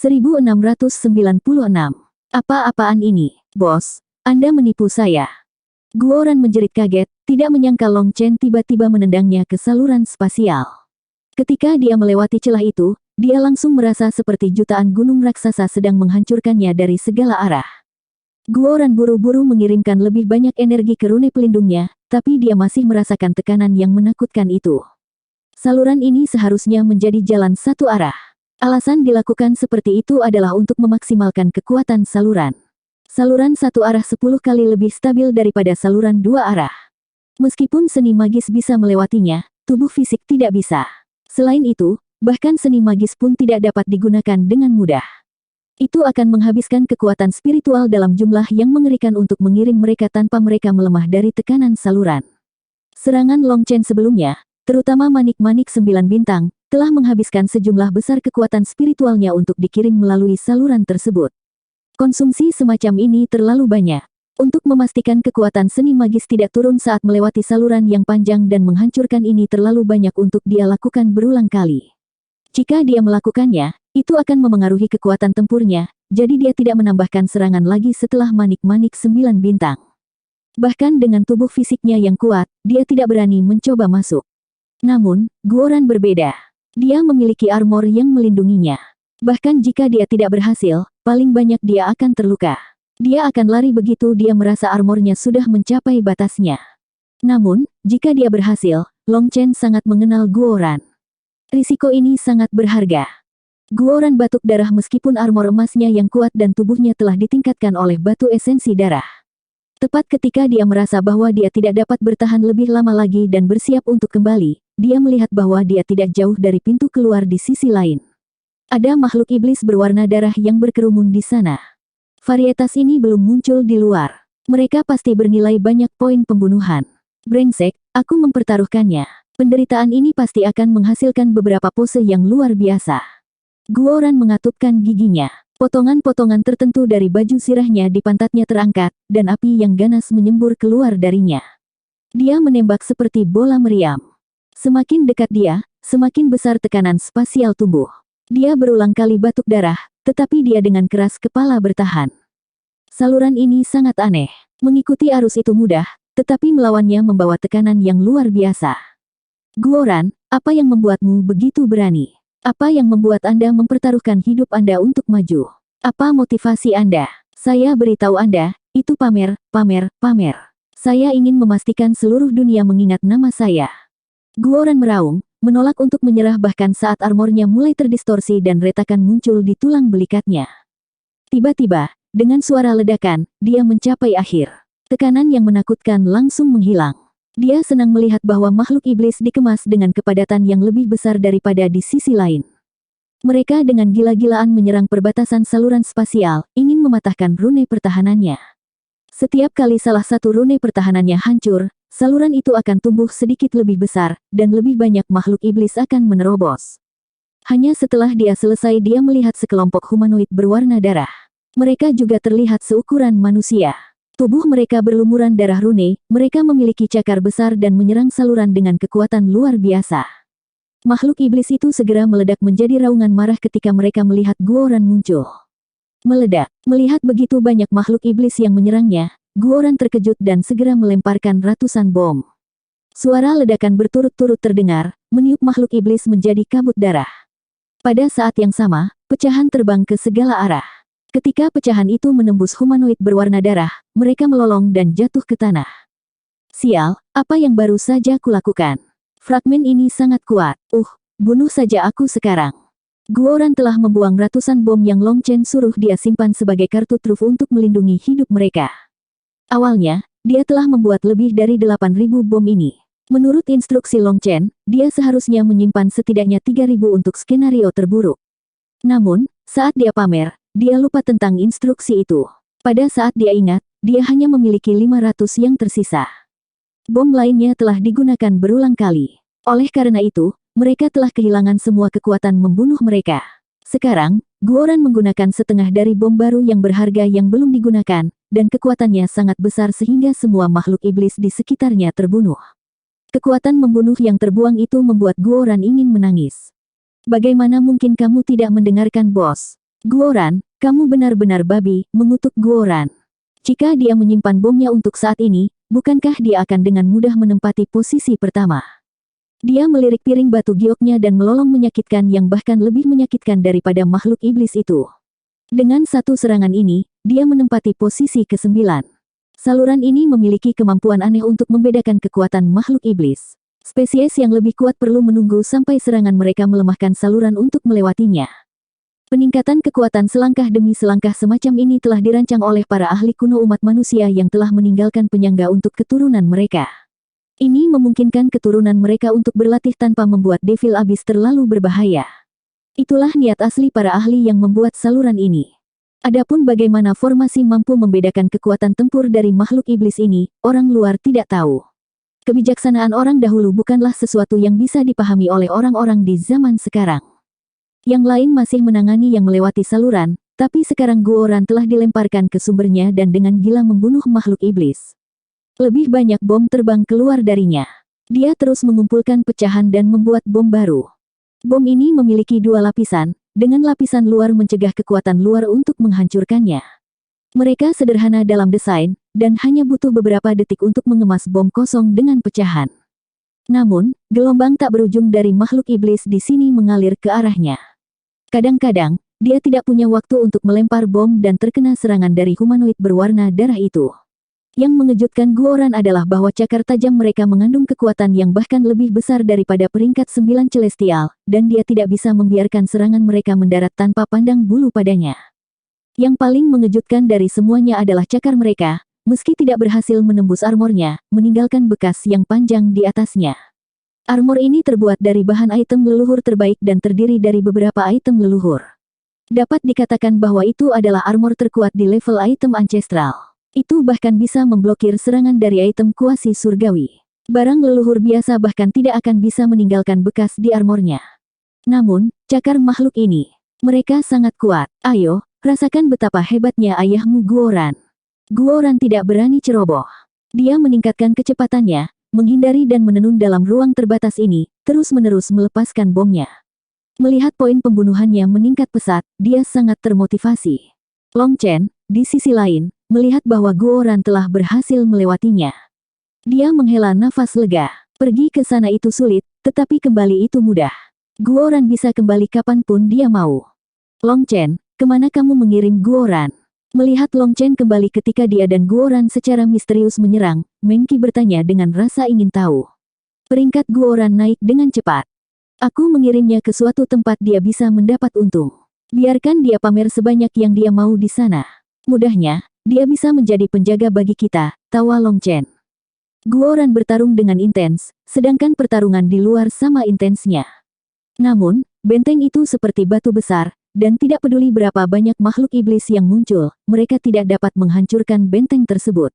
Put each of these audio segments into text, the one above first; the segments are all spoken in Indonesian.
1696. Apa-apaan ini, bos? Anda menipu saya. Guoran menjerit kaget, tidak menyangka Long Chen tiba-tiba menendangnya ke saluran spasial. Ketika dia melewati celah itu, dia langsung merasa seperti jutaan gunung raksasa sedang menghancurkannya dari segala arah. Guoran buru-buru mengirimkan lebih banyak energi ke rune pelindungnya, tapi dia masih merasakan tekanan yang menakutkan itu. Saluran ini seharusnya menjadi jalan satu arah. Alasan dilakukan seperti itu adalah untuk memaksimalkan kekuatan saluran. Saluran satu arah 10 kali lebih stabil daripada saluran dua arah. Meskipun seni magis bisa melewatinya, tubuh fisik tidak bisa. Selain itu, bahkan seni magis pun tidak dapat digunakan dengan mudah. Itu akan menghabiskan kekuatan spiritual dalam jumlah yang mengerikan untuk mengirim mereka tanpa mereka melemah dari tekanan saluran. Serangan Long Chen sebelumnya, terutama manik-manik 9 bintang, telah menghabiskan sejumlah besar kekuatan spiritualnya untuk dikirim melalui saluran tersebut. Konsumsi semacam ini terlalu banyak. Untuk memastikan kekuatan seni magis tidak turun saat melewati saluran yang panjang dan menghancurkan ini terlalu banyak untuk dia lakukan berulang kali. Jika dia melakukannya, itu akan memengaruhi kekuatan tempurnya, jadi dia tidak menambahkan serangan lagi setelah manik-manik 9 bintang. Bahkan dengan tubuh fisiknya yang kuat, dia tidak berani mencoba masuk. Namun, Guoran berbeda. Dia memiliki armor yang melindunginya. Bahkan jika dia tidak berhasil, paling banyak dia akan terluka. Dia akan lari begitu dia merasa armornya sudah mencapai batasnya. Namun, jika dia berhasil, Long Chen sangat mengenal Guoran. Risiko ini sangat berharga. Guoran batuk darah meskipun armor emasnya yang kuat dan tubuhnya telah ditingkatkan oleh batu esensi darah. Tepat ketika dia merasa bahwa dia tidak dapat bertahan lebih lama lagi dan bersiap untuk kembali, dia melihat bahwa dia tidak jauh dari pintu keluar di sisi lain. Ada makhluk iblis berwarna darah yang berkerumun di sana. Varietas ini belum muncul di luar. Mereka pasti bernilai banyak poin pembunuhan. Brengsek, aku mempertaruhkannya. Penderitaan ini pasti akan menghasilkan beberapa pose yang luar biasa. Guoran mengatupkan giginya. Potongan-potongan tertentu dari baju sirahnya di pantatnya terangkat, dan api yang ganas menyembur keluar darinya. Dia menembak seperti bola meriam. Semakin dekat dia, semakin besar tekanan spasial tumbuh. Dia berulang kali batuk darah, tetapi dia dengan keras kepala bertahan. Saluran ini sangat aneh. Mengikuti arus itu mudah, tetapi melawannya membawa tekanan yang luar biasa. Guoran, apa yang membuatmu begitu berani? Apa yang membuat Anda mempertaruhkan hidup Anda untuk maju? Apa motivasi Anda? Saya beritahu Anda, itu pamer, pamer, pamer. Saya ingin memastikan seluruh dunia mengingat nama saya. Guoran meraung, menolak untuk menyerah bahkan saat armornya mulai terdistorsi dan retakan muncul di tulang belikatnya. Tiba-tiba, dengan suara ledakan, dia mencapai akhir. Tekanan yang menakutkan langsung menghilang. Dia senang melihat bahwa makhluk iblis dikemas dengan kepadatan yang lebih besar daripada di sisi lain. Mereka dengan gila-gilaan menyerang perbatasan saluran spasial, ingin mematahkan rune pertahanannya. Setiap kali salah satu rune pertahanannya hancur, saluran itu akan tumbuh sedikit lebih besar, dan lebih banyak makhluk iblis akan menerobos. Hanya setelah dia selesai dia melihat sekelompok humanoid berwarna darah. Mereka juga terlihat seukuran manusia. Tubuh mereka berlumuran darah rune, mereka memiliki cakar besar dan menyerang saluran dengan kekuatan luar biasa. Makhluk iblis itu segera meledak menjadi raungan marah ketika mereka melihat Guoran muncul. Meledak, melihat begitu banyak makhluk iblis yang menyerangnya, Guoran terkejut dan segera melemparkan ratusan bom. Suara ledakan berturut-turut terdengar, meniup makhluk iblis menjadi kabut darah. Pada saat yang sama, pecahan terbang ke segala arah. Ketika pecahan itu menembus humanoid berwarna darah, mereka melolong dan jatuh ke tanah. Sial, apa yang baru saja kulakukan? Fragmen ini sangat kuat. Bunuh saja aku sekarang. Guoran telah membuang ratusan bom yang Long Chen suruh dia simpan sebagai kartu truf untuk melindungi hidup mereka. Awalnya, dia telah membuat lebih dari 8.000 bom ini. Menurut instruksi Long Chen, dia seharusnya menyimpan setidaknya 3.000 untuk skenario terburuk. Namun, saat dia pamer, dia lupa tentang instruksi itu. Pada saat dia ingat, dia hanya memiliki 500 yang tersisa. Bom lainnya telah digunakan berulang kali. Oleh karena itu, mereka telah kehilangan semua kekuatan membunuh mereka. Sekarang, Guoran menggunakan setengah dari bom baru yang berharga yang belum digunakan, dan kekuatannya sangat besar sehingga semua makhluk iblis di sekitarnya terbunuh. Kekuatan membunuh yang terbuang itu membuat Guoran ingin menangis. Bagaimana mungkin kamu tidak mendengarkan bos? Guoran, kamu benar-benar babi, mengutuk Guoran. Jika dia menyimpan bomnya untuk saat ini, bukankah dia akan dengan mudah menempati posisi pertama? Dia melirik piring batu gioknya dan melolong menyakitkan yang bahkan lebih menyakitkan daripada makhluk iblis itu. Dengan satu serangan ini, dia menempati posisi ke-9. Saluran ini memiliki kemampuan aneh untuk membedakan kekuatan makhluk iblis. Spesies yang lebih kuat perlu menunggu sampai serangan mereka melemahkan saluran untuk melewatinya. Peningkatan kekuatan selangkah demi selangkah semacam ini telah dirancang oleh para ahli kuno umat manusia yang telah meninggalkan penyangga untuk keturunan mereka. Ini memungkinkan keturunan mereka untuk berlatih tanpa membuat Devil Abyss terlalu berbahaya. Itulah niat asli para ahli yang membuat saluran ini. Adapun bagaimana formasi mampu membedakan kekuatan tempur dari makhluk iblis ini, orang luar tidak tahu. Kebijaksanaan orang dahulu bukanlah sesuatu yang bisa dipahami oleh orang-orang di zaman sekarang. Yang lain masih menangani yang melewati saluran, tapi sekarang Guoran telah dilemparkan ke sumbernya dan dengan gila membunuh makhluk iblis. Lebih banyak bom terbang keluar darinya. Dia terus mengumpulkan pecahan dan membuat bom baru. Bom ini memiliki 2 lapisan, dengan lapisan luar mencegah kekuatan luar untuk menghancurkannya. Mereka sederhana dalam desain, dan hanya butuh beberapa detik untuk mengemas bom kosong dengan pecahan. Namun, gelombang tak berujung dari makhluk iblis di sini mengalir ke arahnya. Kadang-kadang, dia tidak punya waktu untuk melempar bom dan terkena serangan dari humanoid berwarna darah itu. Yang mengejutkan Guoran adalah bahwa cakar tajam mereka mengandung kekuatan yang bahkan lebih besar daripada peringkat 9 celestial, dan dia tidak bisa membiarkan serangan mereka mendarat tanpa pandang bulu padanya. Yang paling mengejutkan dari semuanya adalah cakar mereka, meski tidak berhasil menembus armornya, meninggalkan bekas yang panjang di atasnya. Armor ini terbuat dari bahan item leluhur terbaik dan terdiri dari beberapa item leluhur. Dapat dikatakan bahwa itu adalah armor terkuat di level item ancestral. Itu bahkan bisa memblokir serangan dari item kuasi surgawi. Barang leluhur biasa bahkan tidak akan bisa meninggalkan bekas di armornya. Namun, cakar makhluk ini, mereka sangat kuat. Ayo, rasakan betapa hebatnya ayahmu Guoran. Guoran tidak berani ceroboh. Dia meningkatkan kecepatannya, menghindari dan menenun dalam ruang terbatas ini, terus-menerus melepaskan bomnya. Melihat poin pembunuhannya meningkat pesat, dia sangat termotivasi. Long Chen, di sisi lain, melihat bahwa Guoran telah berhasil melewatinya. Dia menghela nafas lega. Pergi ke sana itu sulit, tetapi kembali itu mudah. Guoran bisa kembali kapanpun dia mau. Long Chen, kemana kamu mengirim Guoran? Melihat Long Chen kembali ketika dia dan Guoran secara misterius menyerang, Meng Qi bertanya dengan rasa ingin tahu. Peringkat Guoran naik dengan cepat. Aku mengirimnya ke suatu tempat dia bisa mendapat untung. Biarkan dia pamer sebanyak yang dia mau di sana. Mudahnya, dia bisa menjadi penjaga bagi kita, tawa Long Chen. Guoran bertarung dengan intens, sedangkan pertarungan di luar sama intensnya. Namun, benteng itu seperti batu besar, dan tidak peduli berapa banyak makhluk iblis yang muncul, mereka tidak dapat menghancurkan benteng tersebut.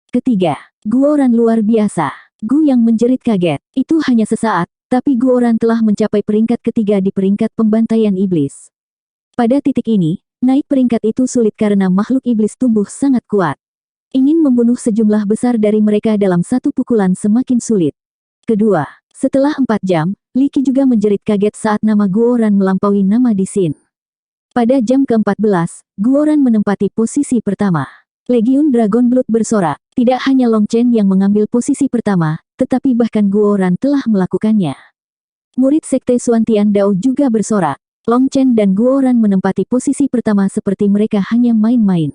Ketiga, Guoran luar biasa. Gu yang menjerit kaget. Itu hanya sesaat, tapi Guoran telah mencapai peringkat ketiga di peringkat pembantaian iblis. Pada titik ini, naik peringkat itu sulit karena makhluk iblis tumbuh sangat kuat. Ingin membunuh sejumlah besar dari mereka dalam satu pukulan semakin sulit. Kedua, setelah 4 jam, Li Qi juga menjerit kaget saat nama Guoran melampaui nama di Xin. Pada jam ke-14, Guoran menempati posisi pertama. Legiun Dragon Blood bersorak, tidak hanya Long Chen yang mengambil posisi pertama, tetapi bahkan Guoran telah melakukannya. Murid Sekte Xuantian Dao juga bersorak. Long Chen dan Guoran menempati posisi pertama seperti mereka hanya main-main.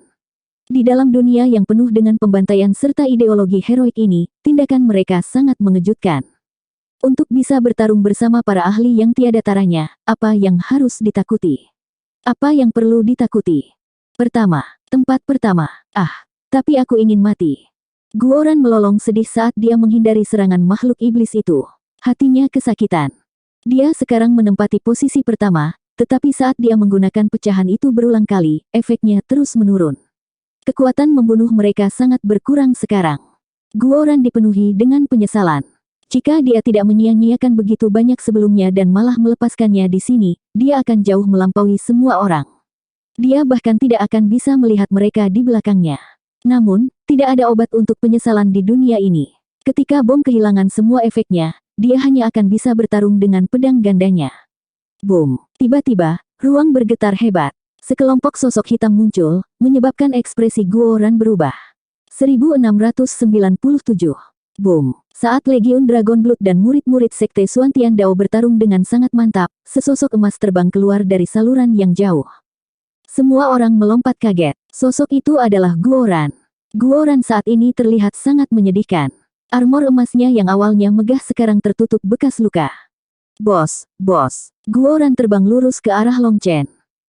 Di dalam dunia yang penuh dengan pembantaian serta ideologi heroik ini, tindakan mereka sangat mengejutkan. Untuk bisa bertarung bersama para ahli yang tiada taranya, apa yang harus ditakuti? Apa yang perlu ditakuti? Pertama, tempat pertama. Tapi aku ingin mati. Guoran melolong sedih saat dia menghindari serangan makhluk iblis itu. Hatinya kesakitan. Dia sekarang menempati posisi pertama, tetapi saat dia menggunakan pecahan itu berulang kali, efeknya terus menurun. Kekuatan membunuh mereka sangat berkurang sekarang. Guoran dipenuhi dengan penyesalan. Jika dia tidak menyia-nyiakan begitu banyak sebelumnya dan malah melepaskannya di sini, dia akan jauh melampaui semua orang. Dia bahkan tidak akan bisa melihat mereka di belakangnya. Namun, tidak ada obat untuk penyesalan di dunia ini. Ketika bom kehilangan semua efeknya, dia hanya akan bisa bertarung dengan pedang gandanya. Boom! Tiba-tiba, ruang bergetar hebat. Sekelompok sosok hitam muncul, menyebabkan ekspresi Guoran berubah. 1697. Boom. Saat Legiun Dragon Blood dan murid-murid Sekte Xuantian Dao bertarung dengan sangat mantap, sesosok emas terbang keluar dari saluran yang jauh. Semua orang melompat kaget. Sosok itu adalah Guoran. Guoran saat ini terlihat sangat menyedihkan. Armor emasnya yang awalnya megah sekarang tertutup bekas luka. Bos. Guoran terbang lurus ke arah Long Chen.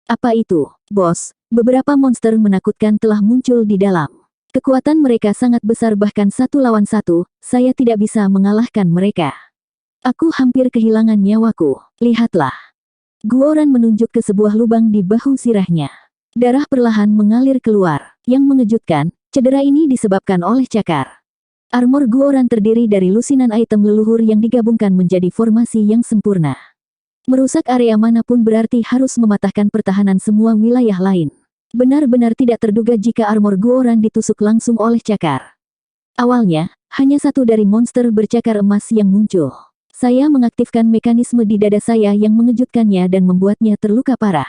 Apa itu, bos? Beberapa monster menakutkan telah muncul di dalam. Kekuatan mereka sangat besar bahkan 1 lawan 1, saya tidak bisa mengalahkan mereka. Aku hampir kehilangan nyawaku. Lihatlah. Guoran menunjuk ke sebuah lubang di bahu sirahnya. Darah perlahan mengalir keluar. Yang mengejutkan, cedera ini disebabkan oleh cakar. Armor Guoran terdiri dari lusinan item leluhur yang digabungkan menjadi formasi yang sempurna. Merusak area manapun berarti harus mematahkan pertahanan semua wilayah lain. Benar-benar tidak terduga jika armor Guoran ditusuk langsung oleh cakar. Awalnya, hanya satu dari monster bercakar emas yang muncul. Saya mengaktifkan mekanisme di dada saya yang mengejutkannya dan membuatnya terluka parah.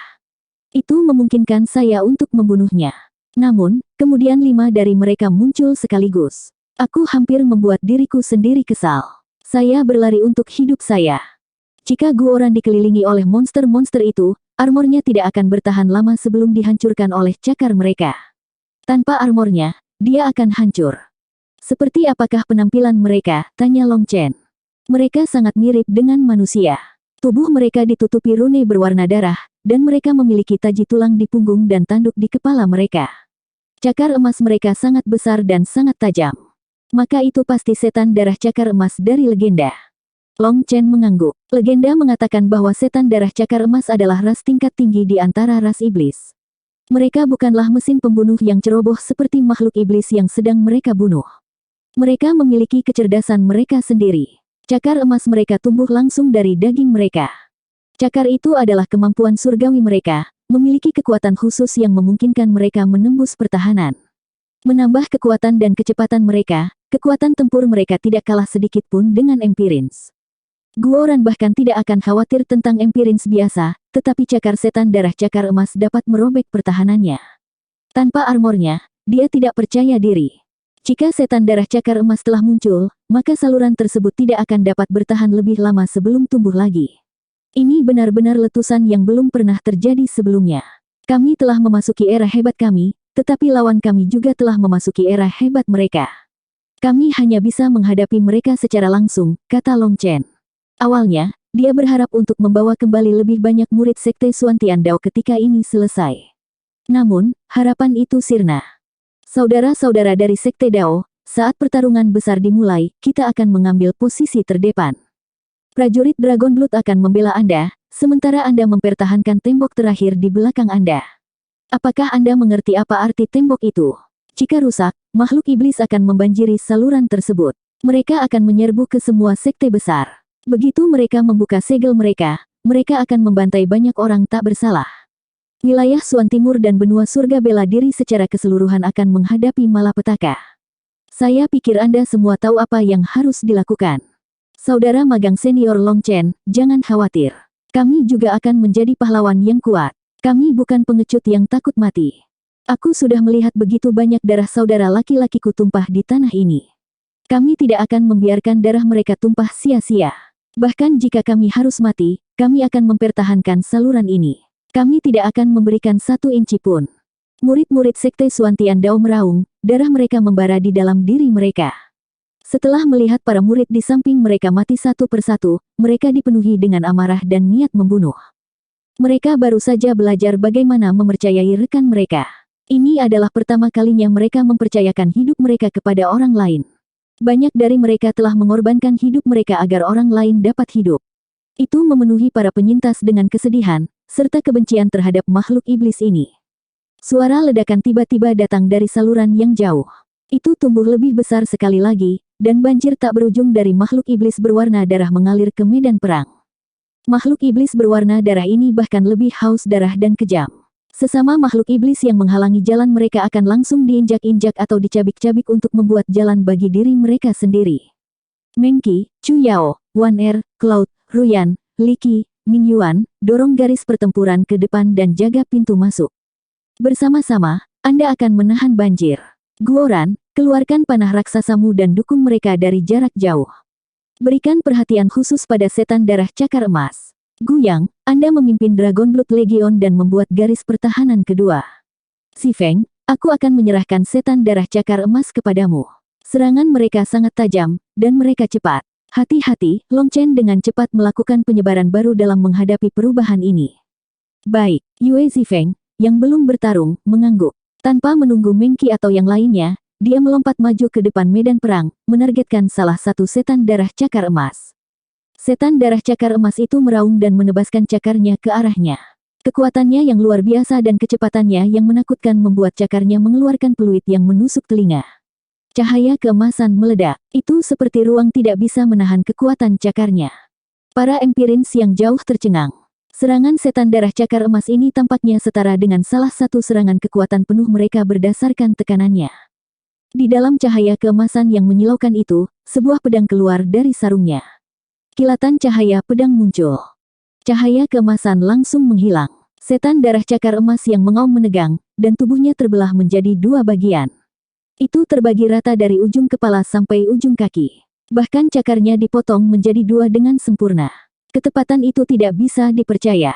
Itu memungkinkan saya untuk membunuhnya. Namun, kemudian 5 dari mereka muncul sekaligus. Aku hampir membuat diriku sendiri kesal. Saya berlari untuk hidup saya. Jika Guoran dikelilingi oleh monster-monster itu, armornya tidak akan bertahan lama sebelum dihancurkan oleh cakar mereka. Tanpa armornya, dia akan hancur. Seperti apakah penampilan mereka? Tanya Long Chen. Mereka sangat mirip dengan manusia. Tubuh mereka ditutupi rune berwarna darah, dan mereka memiliki taji tulang di punggung dan tanduk di kepala mereka. Cakar emas mereka sangat besar dan sangat tajam. Maka itu pasti setan darah cakar emas dari legenda. Long Chen mengangguk. Legenda mengatakan bahwa setan darah cakar emas adalah ras tingkat tinggi di antara ras iblis. Mereka bukanlah mesin pembunuh yang ceroboh seperti makhluk iblis yang sedang mereka bunuh. Mereka memiliki kecerdasan mereka sendiri. Cakar emas mereka tumbuh langsung dari daging mereka. Cakar itu adalah kemampuan surgawi mereka, memiliki kekuatan khusus yang memungkinkan mereka menembus pertahanan. Menambah kekuatan dan kecepatan mereka, kekuatan tempur mereka tidak kalah sedikit pun dengan Empirins. Guoran bahkan tidak akan khawatir tentang Empirins biasa, tetapi cakar setan darah cakar emas dapat merobek pertahanannya. Tanpa armornya, dia tidak percaya diri. Jika setan darah cakar emas telah muncul, maka saluran tersebut tidak akan dapat bertahan lebih lama sebelum tumbuh lagi. Ini benar-benar letusan yang belum pernah terjadi sebelumnya. Kami telah memasuki era hebat kami, tetapi lawan kami juga telah memasuki era hebat mereka. Kami hanya bisa menghadapi mereka secara langsung, kata Long Chen. Awalnya, dia berharap untuk membawa kembali lebih banyak murid Sekte Xuantian Dao ketika ini selesai. Namun, harapan itu sirna. Saudara-saudara dari Sekte Dao, saat pertarungan besar dimulai, kita akan mengambil posisi terdepan. Prajurit Dragon Blood akan membela Anda, sementara Anda mempertahankan tembok terakhir di belakang Anda. Apakah Anda mengerti apa arti tembok itu? Jika rusak, makhluk iblis akan membanjiri saluran tersebut. Mereka akan menyerbu ke semua sekte besar. Begitu mereka membuka segel mereka, mereka akan membantai banyak orang tak bersalah. Wilayah Xuan Timur dan benua surga bela diri secara keseluruhan akan menghadapi malapetaka. Saya pikir Anda semua tahu apa yang harus dilakukan. Saudara magang senior Long Chen, jangan khawatir. Kami juga akan menjadi pahlawan yang kuat. Kami bukan pengecut yang takut mati. Aku sudah melihat begitu banyak darah saudara laki-lakiku tumpah di tanah ini. Kami tidak akan membiarkan darah mereka tumpah sia-sia. Bahkan jika kami harus mati, kami akan mempertahankan saluran ini. Kami tidak akan memberikan 1 inci pun. Murid-murid Sekte Xuantian Dao meraung, darah mereka membara di dalam diri mereka. Setelah melihat para murid di samping mereka mati satu persatu, mereka dipenuhi dengan amarah dan niat membunuh. Mereka baru saja belajar bagaimana mempercayai rekan mereka. Ini adalah pertama kalinya mereka mempercayakan hidup mereka kepada orang lain. Banyak dari mereka telah mengorbankan hidup mereka agar orang lain dapat hidup. Itu memenuhi para penyintas dengan kesedihan, serta kebencian terhadap makhluk iblis ini. Suara ledakan tiba-tiba datang dari saluran yang jauh. Itu tumbuh lebih besar sekali lagi, dan banjir tak berujung dari makhluk iblis berwarna darah mengalir ke medan perang. Makhluk iblis berwarna darah ini bahkan lebih haus darah dan kejam. Sesama makhluk iblis yang menghalangi jalan mereka akan langsung diinjak-injak atau dicabik-cabik untuk membuat jalan bagi diri mereka sendiri. Mengqi, Chu Yao, Wan Er, Cloud, Ruyan, Li Qi, Ming Yuan, dorong garis pertempuran ke depan dan jaga pintu masuk. Bersama-sama, Anda akan menahan banjir. Guoran, keluarkan panah raksasamu dan dukung mereka dari jarak jauh. Berikan perhatian khusus pada setan darah cakar emas. Guyang, Anda memimpin Dragon Blood Legion dan membuat garis pertahanan kedua. Si Feng, aku akan menyerahkan setan darah cakar emas kepadamu. Serangan mereka sangat tajam, dan mereka cepat. Hati-hati, Long Chen dengan cepat melakukan penyebaran baru dalam menghadapi perubahan ini. Baik, Yue Zifeng, yang belum bertarung, mengangguk. Tanpa menunggu Mengqi atau yang lainnya, dia melompat maju ke depan medan perang, menargetkan salah satu setan darah cakar emas. Setan darah cakar emas itu meraung dan menebaskan cakarnya ke arahnya. Kekuatannya yang luar biasa dan kecepatannya yang menakutkan membuat cakarnya mengeluarkan peluit yang menusuk telinga. Cahaya keemasan meledak, itu seperti ruang tidak bisa menahan kekuatan cakarnya. Para Empirins yang jauh tercengang. Serangan setan darah cakar emas ini tampaknya setara dengan salah satu serangan kekuatan penuh mereka berdasarkan tekanannya. Di dalam cahaya keemasan yang menyilaukan itu, sebuah pedang keluar dari sarungnya. Kilatan cahaya pedang muncul. Cahaya keemasan langsung menghilang. Setan darah cakar emas yang mengaum menegang, dan tubuhnya terbelah menjadi dua bagian. Itu terbagi rata dari ujung kepala sampai ujung kaki. Bahkan cakarnya dipotong menjadi dua dengan sempurna. Ketepatan itu tidak bisa dipercaya.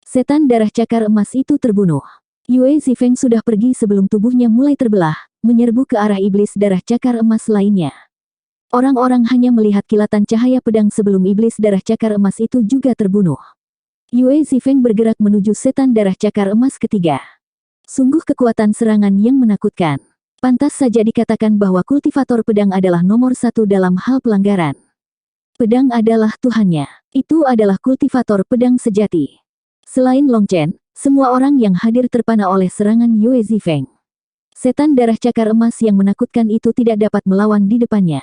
Setan darah cakar emas itu terbunuh. Yue Zifeng sudah pergi sebelum tubuhnya mulai terbelah, menyerbu ke arah iblis darah cakar emas lainnya. Orang-orang hanya melihat kilatan cahaya pedang sebelum iblis darah cakar emas itu juga terbunuh. Yue Zifeng bergerak menuju setan darah cakar emas ketiga. Sungguh kekuatan serangan yang menakutkan. Pantas saja dikatakan bahwa kultivator pedang adalah nomor satu dalam hal pelanggaran. Pedang adalah Tuhannya. Itu adalah kultivator pedang sejati. Selain Long Chen, semua orang yang hadir terpana oleh serangan Yue Zifeng. Setan darah cakar emas yang menakutkan itu tidak dapat melawan di depannya.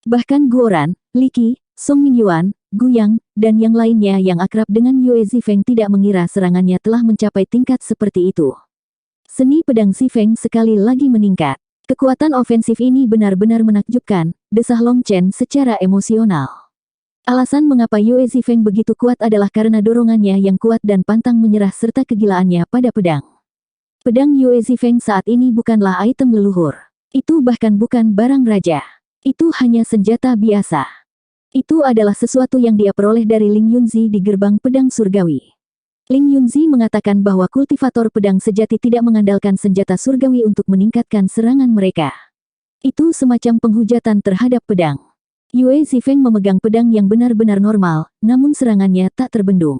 Bahkan Guoran, Li Qi, Song Mingyuan, Guyang, dan yang lainnya yang akrab dengan Yue Zifeng tidak mengira serangannya telah mencapai tingkat seperti itu. Seni pedang Zifeng sekali lagi meningkat. Kekuatan ofensif ini benar-benar menakjubkan, desah Long Chen secara emosional. Alasan mengapa Yue Zifeng begitu kuat adalah karena dorongannya yang kuat dan pantang menyerah serta kegilaannya pada pedang. Pedang Yue Zifeng saat ini bukanlah item leluhur. Itu bahkan bukan barang raja. Itu hanya senjata biasa. Itu adalah sesuatu yang dia peroleh dari Ling Yunzi di gerbang pedang surgawi. Ling Yunzi mengatakan bahwa kultivator pedang sejati tidak mengandalkan senjata surgawi untuk meningkatkan serangan mereka. Itu semacam penghujatan terhadap pedang. Yue Zifeng memegang pedang yang benar-benar normal, namun serangannya tak terbendung.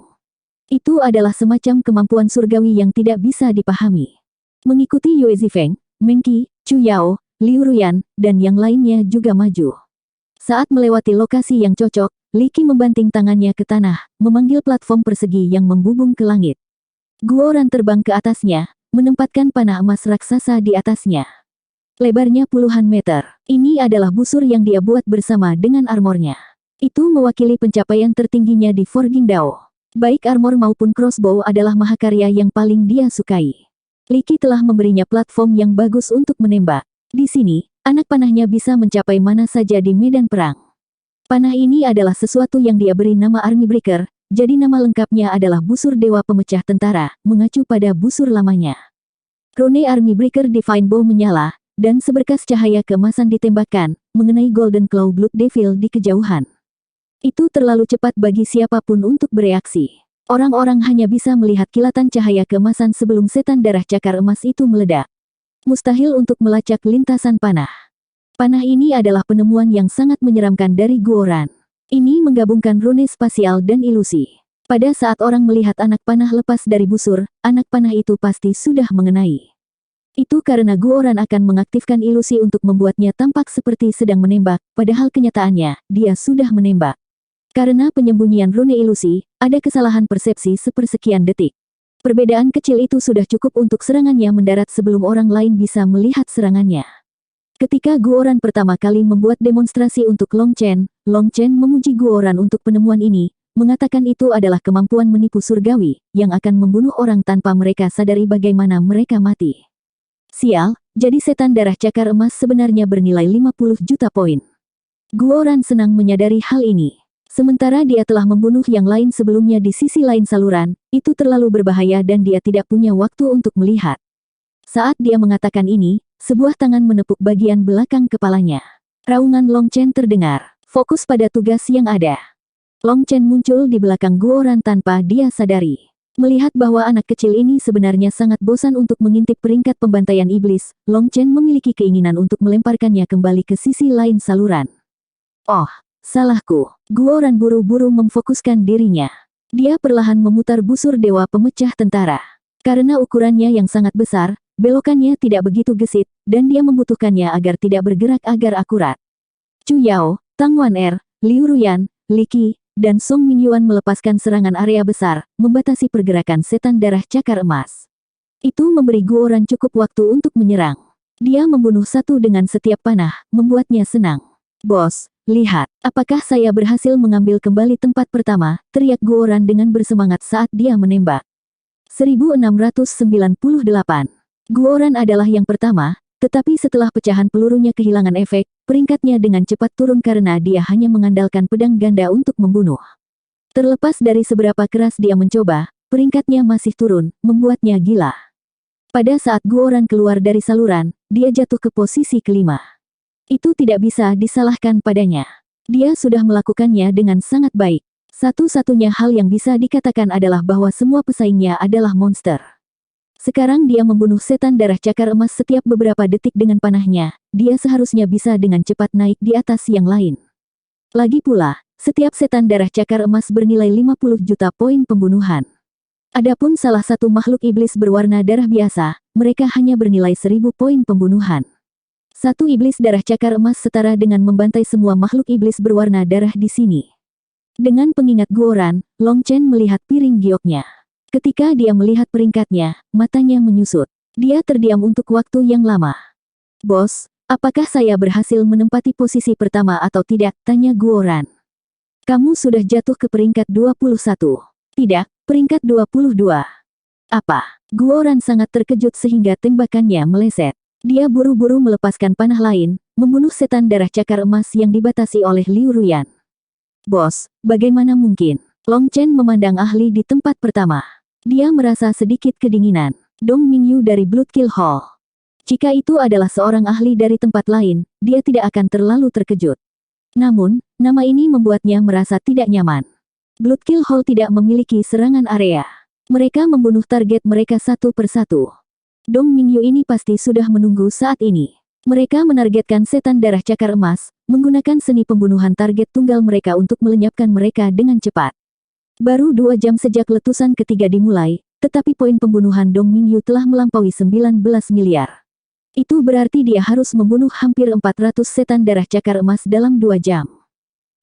Itu adalah semacam kemampuan surgawi yang tidak bisa dipahami. Mengikuti Yue Zifeng, Mengqi, Chu Yao, Liu Ruyan, dan yang lainnya juga maju. Saat melewati lokasi yang cocok, Li Qi membanting tangannya ke tanah, memanggil platform persegi yang membubung ke langit. Guoran terbang ke atasnya, menempatkan panah emas raksasa di atasnya. Lebarnya puluhan meter. Ini adalah busur yang dia buat bersama dengan armornya. Itu mewakili pencapaian tertingginya di Forging Dao. Baik armor maupun crossbow adalah mahakarya yang paling dia sukai. Li Qi telah memberinya platform yang bagus untuk menembak. Di sini, anak panahnya bisa mencapai mana saja di medan perang. Panah ini adalah sesuatu yang dia beri nama Army Breaker, jadi nama lengkapnya adalah busur dewa pemecah tentara, mengacu pada busur lamanya. Rune Army Breaker Divine Bow menyala, dan seberkas cahaya keemasan ditembakkan, mengenai Golden Claw Blood Devil di kejauhan. Itu terlalu cepat bagi siapapun untuk bereaksi. Orang-orang hanya bisa melihat kilatan cahaya keemasan sebelum setan darah cakar emas itu meledak. Mustahil untuk melacak lintasan panah. Panah ini adalah penemuan yang sangat menyeramkan dari Guoran. Ini menggabungkan rune spasial dan ilusi. Pada saat orang melihat anak panah lepas dari busur, anak panah itu pasti sudah mengenai. Itu karena Guoran akan mengaktifkan ilusi untuk membuatnya tampak seperti sedang menembak, padahal kenyataannya, dia sudah menembak. Karena penyembunyian rune ilusi, ada kesalahan persepsi sepersekian detik. Perbedaan kecil itu sudah cukup untuk serangannya mendarat sebelum orang lain bisa melihat serangannya. Ketika Guoran pertama kali membuat demonstrasi untuk Long Chen memuji Guoran untuk penemuan ini, mengatakan itu adalah kemampuan menipu surgawi, yang akan membunuh orang tanpa mereka sadari bagaimana mereka mati. Sial, jadi setan darah cakar emas sebenarnya bernilai 50 juta poin. Guoran senang menyadari hal ini. Sementara dia telah membunuh yang lain sebelumnya di sisi lain saluran, itu terlalu berbahaya dan dia tidak punya waktu untuk melihat. Saat dia mengatakan ini, sebuah tangan menepuk bagian belakang kepalanya. Raungan Long Chen terdengar. Fokus pada tugas yang ada. Long Chen muncul di belakang Guoran tanpa dia sadari. Melihat bahwa anak kecil ini sebenarnya sangat bosan untuk mengintip peringkat pembantaian iblis, Long Chen memiliki keinginan untuk melemparkannya kembali ke sisi lain saluran. Oh, salahku. Guoran buru-buru memfokuskan dirinya. Dia perlahan memutar busur dewa pemecah tentara. Karena ukurannya yang sangat besar, belokannya tidak begitu gesit, dan dia membutuhkannya agar tidak bergerak agar akurat. Chu Yao, Tang Wan-er, Liu Ruyan, Li Qi, dan Song Mingyuan melepaskan serangan area besar, membatasi pergerakan setan darah cakar emas. Itu memberi Guoran cukup waktu untuk menyerang. Dia membunuh satu dengan setiap panah, membuatnya senang. Bos, lihat, apakah saya berhasil mengambil kembali tempat pertama, teriak Guoran dengan bersemangat saat dia menembak. 1698. Guoran adalah yang pertama, tetapi setelah pecahan pelurunya kehilangan efek, peringkatnya dengan cepat turun karena dia hanya mengandalkan pedang ganda untuk membunuh. Terlepas dari seberapa keras dia mencoba, peringkatnya masih turun, membuatnya gila. Pada saat Guoran keluar dari saluran, dia jatuh ke posisi kelima. Itu tidak bisa disalahkan padanya. Dia sudah melakukannya dengan sangat baik. Satu-satunya hal yang bisa dikatakan adalah bahwa semua pesaingnya adalah monster. Sekarang dia membunuh setan darah cakar emas setiap beberapa detik dengan panahnya, dia seharusnya bisa dengan cepat naik di atas yang lain. Lagi pula, setiap setan darah cakar emas bernilai 50 juta poin pembunuhan. Adapun salah satu makhluk iblis berwarna darah biasa, mereka hanya bernilai 1000 poin pembunuhan. Satu iblis darah cakar emas setara dengan membantai semua makhluk iblis berwarna darah di sini. Dengan pengingat Guoran, Long Chen melihat piring gioknya. Ketika dia melihat peringkatnya, matanya menyusut. Dia terdiam untuk waktu yang lama. Bos, apakah saya berhasil menempati posisi pertama atau tidak? Tanya Guoran. Kamu sudah jatuh ke peringkat 21. Tidak, peringkat 22. Apa? Guoran sangat terkejut sehingga tembakannya meleset. Dia buru-buru melepaskan panah lain, membunuh setan darah cakar emas yang dibatasi oleh Liu Ruyan. Bos, bagaimana mungkin? Long Chen memandang ahli di tempat pertama. Dia merasa sedikit kedinginan. Dong Mingyu dari Bloodkill Hall. Jika itu adalah seorang ahli dari tempat lain, dia tidak akan terlalu terkejut. Namun, nama ini membuatnya merasa tidak nyaman. Bloodkill Hall tidak memiliki serangan area. Mereka membunuh target mereka satu persatu. Dong Mingyu ini pasti sudah menunggu saat ini. Mereka menargetkan setan darah cakar emas, menggunakan seni pembunuhan target tunggal mereka untuk melenyapkan mereka dengan cepat. Baru 2 jam sejak letusan ketiga dimulai, tetapi poin pembunuhan Dong Mingyu telah melampaui 19 miliar. Itu berarti dia harus membunuh hampir 400 setan darah cakar emas dalam 2 jam.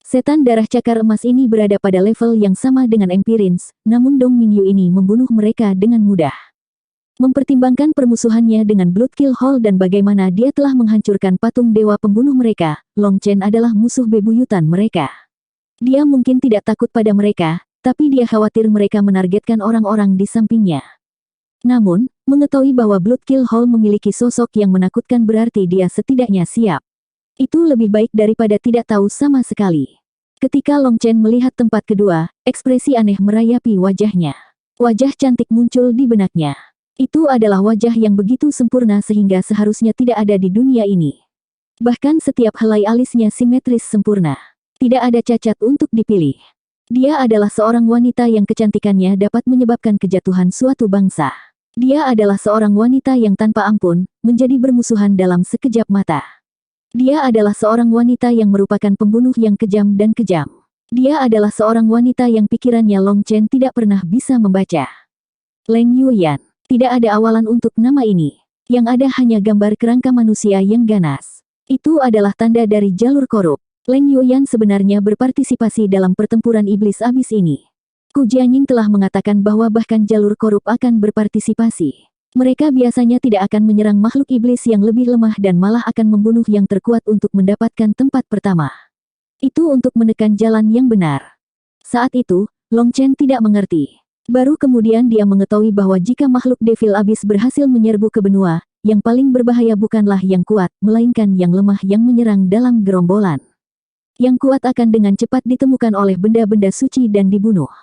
Setan darah cakar emas ini berada pada level yang sama dengan Empirins, namun Dong Mingyu ini membunuh mereka dengan mudah. Mempertimbangkan permusuhannya dengan Bloodkill Hall dan bagaimana dia telah menghancurkan patung dewa pembunuh mereka, Long Chen adalah musuh bebuyutan mereka. Dia mungkin tidak takut pada mereka, tapi dia khawatir mereka menargetkan orang-orang di sampingnya. Namun, mengetahui bahwa Bloodkill Hall memiliki sosok yang menakutkan berarti dia setidaknya siap. Itu lebih baik daripada tidak tahu sama sekali. Ketika Long Chen melihat tempat kedua, ekspresi aneh merayapi wajahnya. Wajah cantik muncul di benaknya. Itu adalah wajah yang begitu sempurna sehingga seharusnya tidak ada di dunia ini. Bahkan setiap helai alisnya simetris sempurna. Tidak ada cacat untuk dipilih. Dia adalah seorang wanita yang kecantikannya dapat menyebabkan kejatuhan suatu bangsa. Dia adalah seorang wanita yang tanpa ampun, menjadi bermusuhan dalam sekejap mata. Dia adalah seorang wanita yang merupakan pembunuh yang kejam dan kejam. Dia adalah seorang wanita yang pikirannya Long Chen tidak pernah bisa membaca. Leng Yuyan. Tidak ada awalan untuk nama ini. Yang ada hanya gambar kerangka manusia yang ganas. Itu adalah tanda dari jalur korup. Leng Yuyan sebenarnya berpartisipasi dalam pertempuran iblis abis ini. Ku Jianying telah mengatakan bahwa bahkan jalur korup akan berpartisipasi. Mereka biasanya tidak akan menyerang makhluk iblis yang lebih lemah dan malah akan membunuh yang terkuat untuk mendapatkan tempat pertama. Itu untuk menekan jalan yang benar. Saat itu, Long Chen tidak mengerti. Baru kemudian dia mengetahui bahwa jika makhluk Devil Abyss berhasil menyerbu ke benua, yang paling berbahaya bukanlah yang kuat, melainkan yang lemah yang menyerang dalam gerombolan. yang kuat akan dengan cepat ditemukan oleh benda-benda suci dan dibunuh.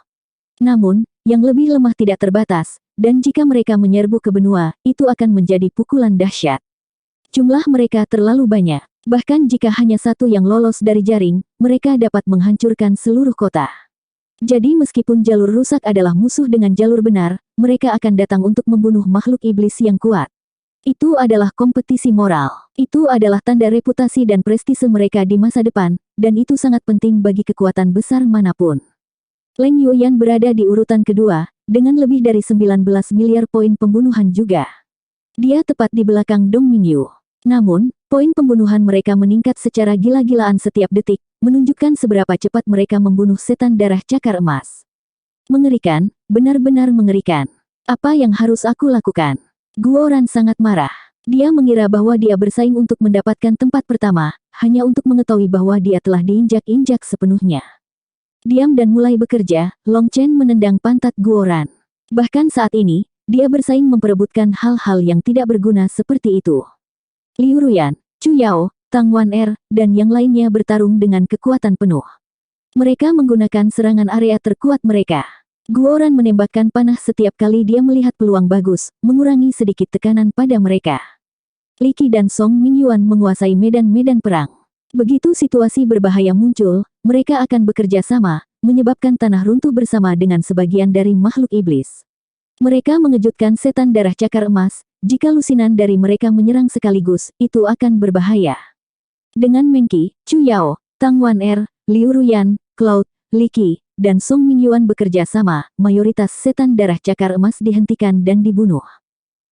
Namun, yang lebih lemah tidak terbatas, dan jika mereka menyerbu ke benua, itu akan menjadi pukulan dahsyat. Jumlah mereka terlalu banyak. Bahkan jika hanya satu yang lolos dari jaring, mereka dapat menghancurkan seluruh kota. Jadi meskipun jalur rusak adalah musuh dengan jalur benar, mereka akan datang untuk membunuh makhluk iblis yang kuat. Itu adalah kompetisi moral. Itu adalah tanda reputasi dan prestise mereka di masa depan, dan itu sangat penting bagi kekuatan besar manapun. Leng Yuyan berada di urutan kedua, dengan lebih dari 19 miliar poin pembunuhan juga. Dia tepat di belakang Dong Mingyu. Namun, poin pembunuhan mereka meningkat secara gila-gilaan setiap detik, menunjukkan seberapa cepat mereka membunuh setan darah cakar emas. Mengerikan, benar-benar mengerikan. Apa yang harus aku lakukan? Guoran sangat marah. Dia mengira bahwa dia bersaing untuk mendapatkan tempat pertama, hanya untuk mengetahui bahwa dia telah diinjak-injak sepenuhnya. Diam dan mulai bekerja, Long Chen menendang pantat Guoran. Bahkan saat ini, dia bersaing memperebutkan hal-hal yang tidak berguna seperti itu. Liu Ruyan, Chu Yao, Tang Wan-er, dan yang lainnya bertarung dengan kekuatan penuh. Mereka menggunakan serangan area terkuat mereka. Guoran menembakkan panah setiap kali dia melihat peluang bagus, mengurangi sedikit tekanan pada mereka. Li Qi dan Song Mingyuan menguasai medan-medan perang. Begitu situasi berbahaya muncul, mereka akan bekerja sama, menyebabkan tanah runtuh bersama dengan sebagian dari makhluk iblis. Mereka mengejutkan setan darah cakar emas, jika lusinan dari mereka menyerang sekaligus, itu akan berbahaya. Dengan Meng Qi, Chu Yao, Tang Wan-er, Liu Ruyan, Cloud, Li Qi, dan Song Mingyuan bekerja sama, mayoritas setan darah cakar emas dihentikan dan dibunuh.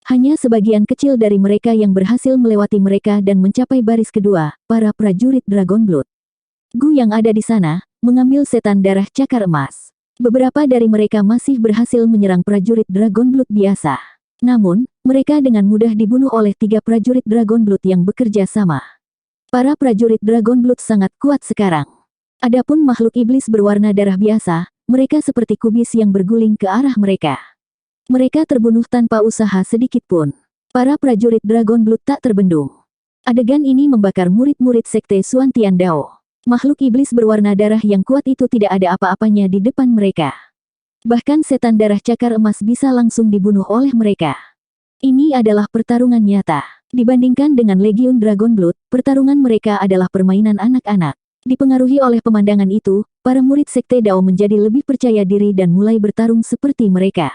Hanya sebagian kecil dari mereka yang berhasil melewati mereka dan mencapai baris kedua, para prajurit Dragon Blood. Gu yang ada di sana, mengambil setan darah cakar emas. Beberapa dari mereka masih berhasil menyerang prajurit Dragon Blood biasa. Namun, mereka dengan mudah dibunuh oleh 3 prajurit Dragon Blood yang bekerja sama. Para prajurit Dragon Blood sangat kuat sekarang. Adapun makhluk iblis berwarna darah biasa, mereka seperti kubis yang berguling ke arah mereka. Mereka terbunuh tanpa usaha sedikit pun. Para prajurit Dragon Blood tak terbendung. Adegan ini membakar murid-murid sekte Xuan Tian Dao. Makhluk iblis berwarna darah yang kuat itu tidak ada apa-apanya di depan mereka. Bahkan setan darah cakar emas bisa langsung dibunuh oleh mereka. Ini adalah pertarungan nyata. Dibandingkan dengan Legiun Dragon Blood, pertarungan mereka adalah permainan anak-anak. Dipengaruhi oleh pemandangan itu, para murid sekte Dao menjadi lebih percaya diri dan mulai bertarung seperti mereka.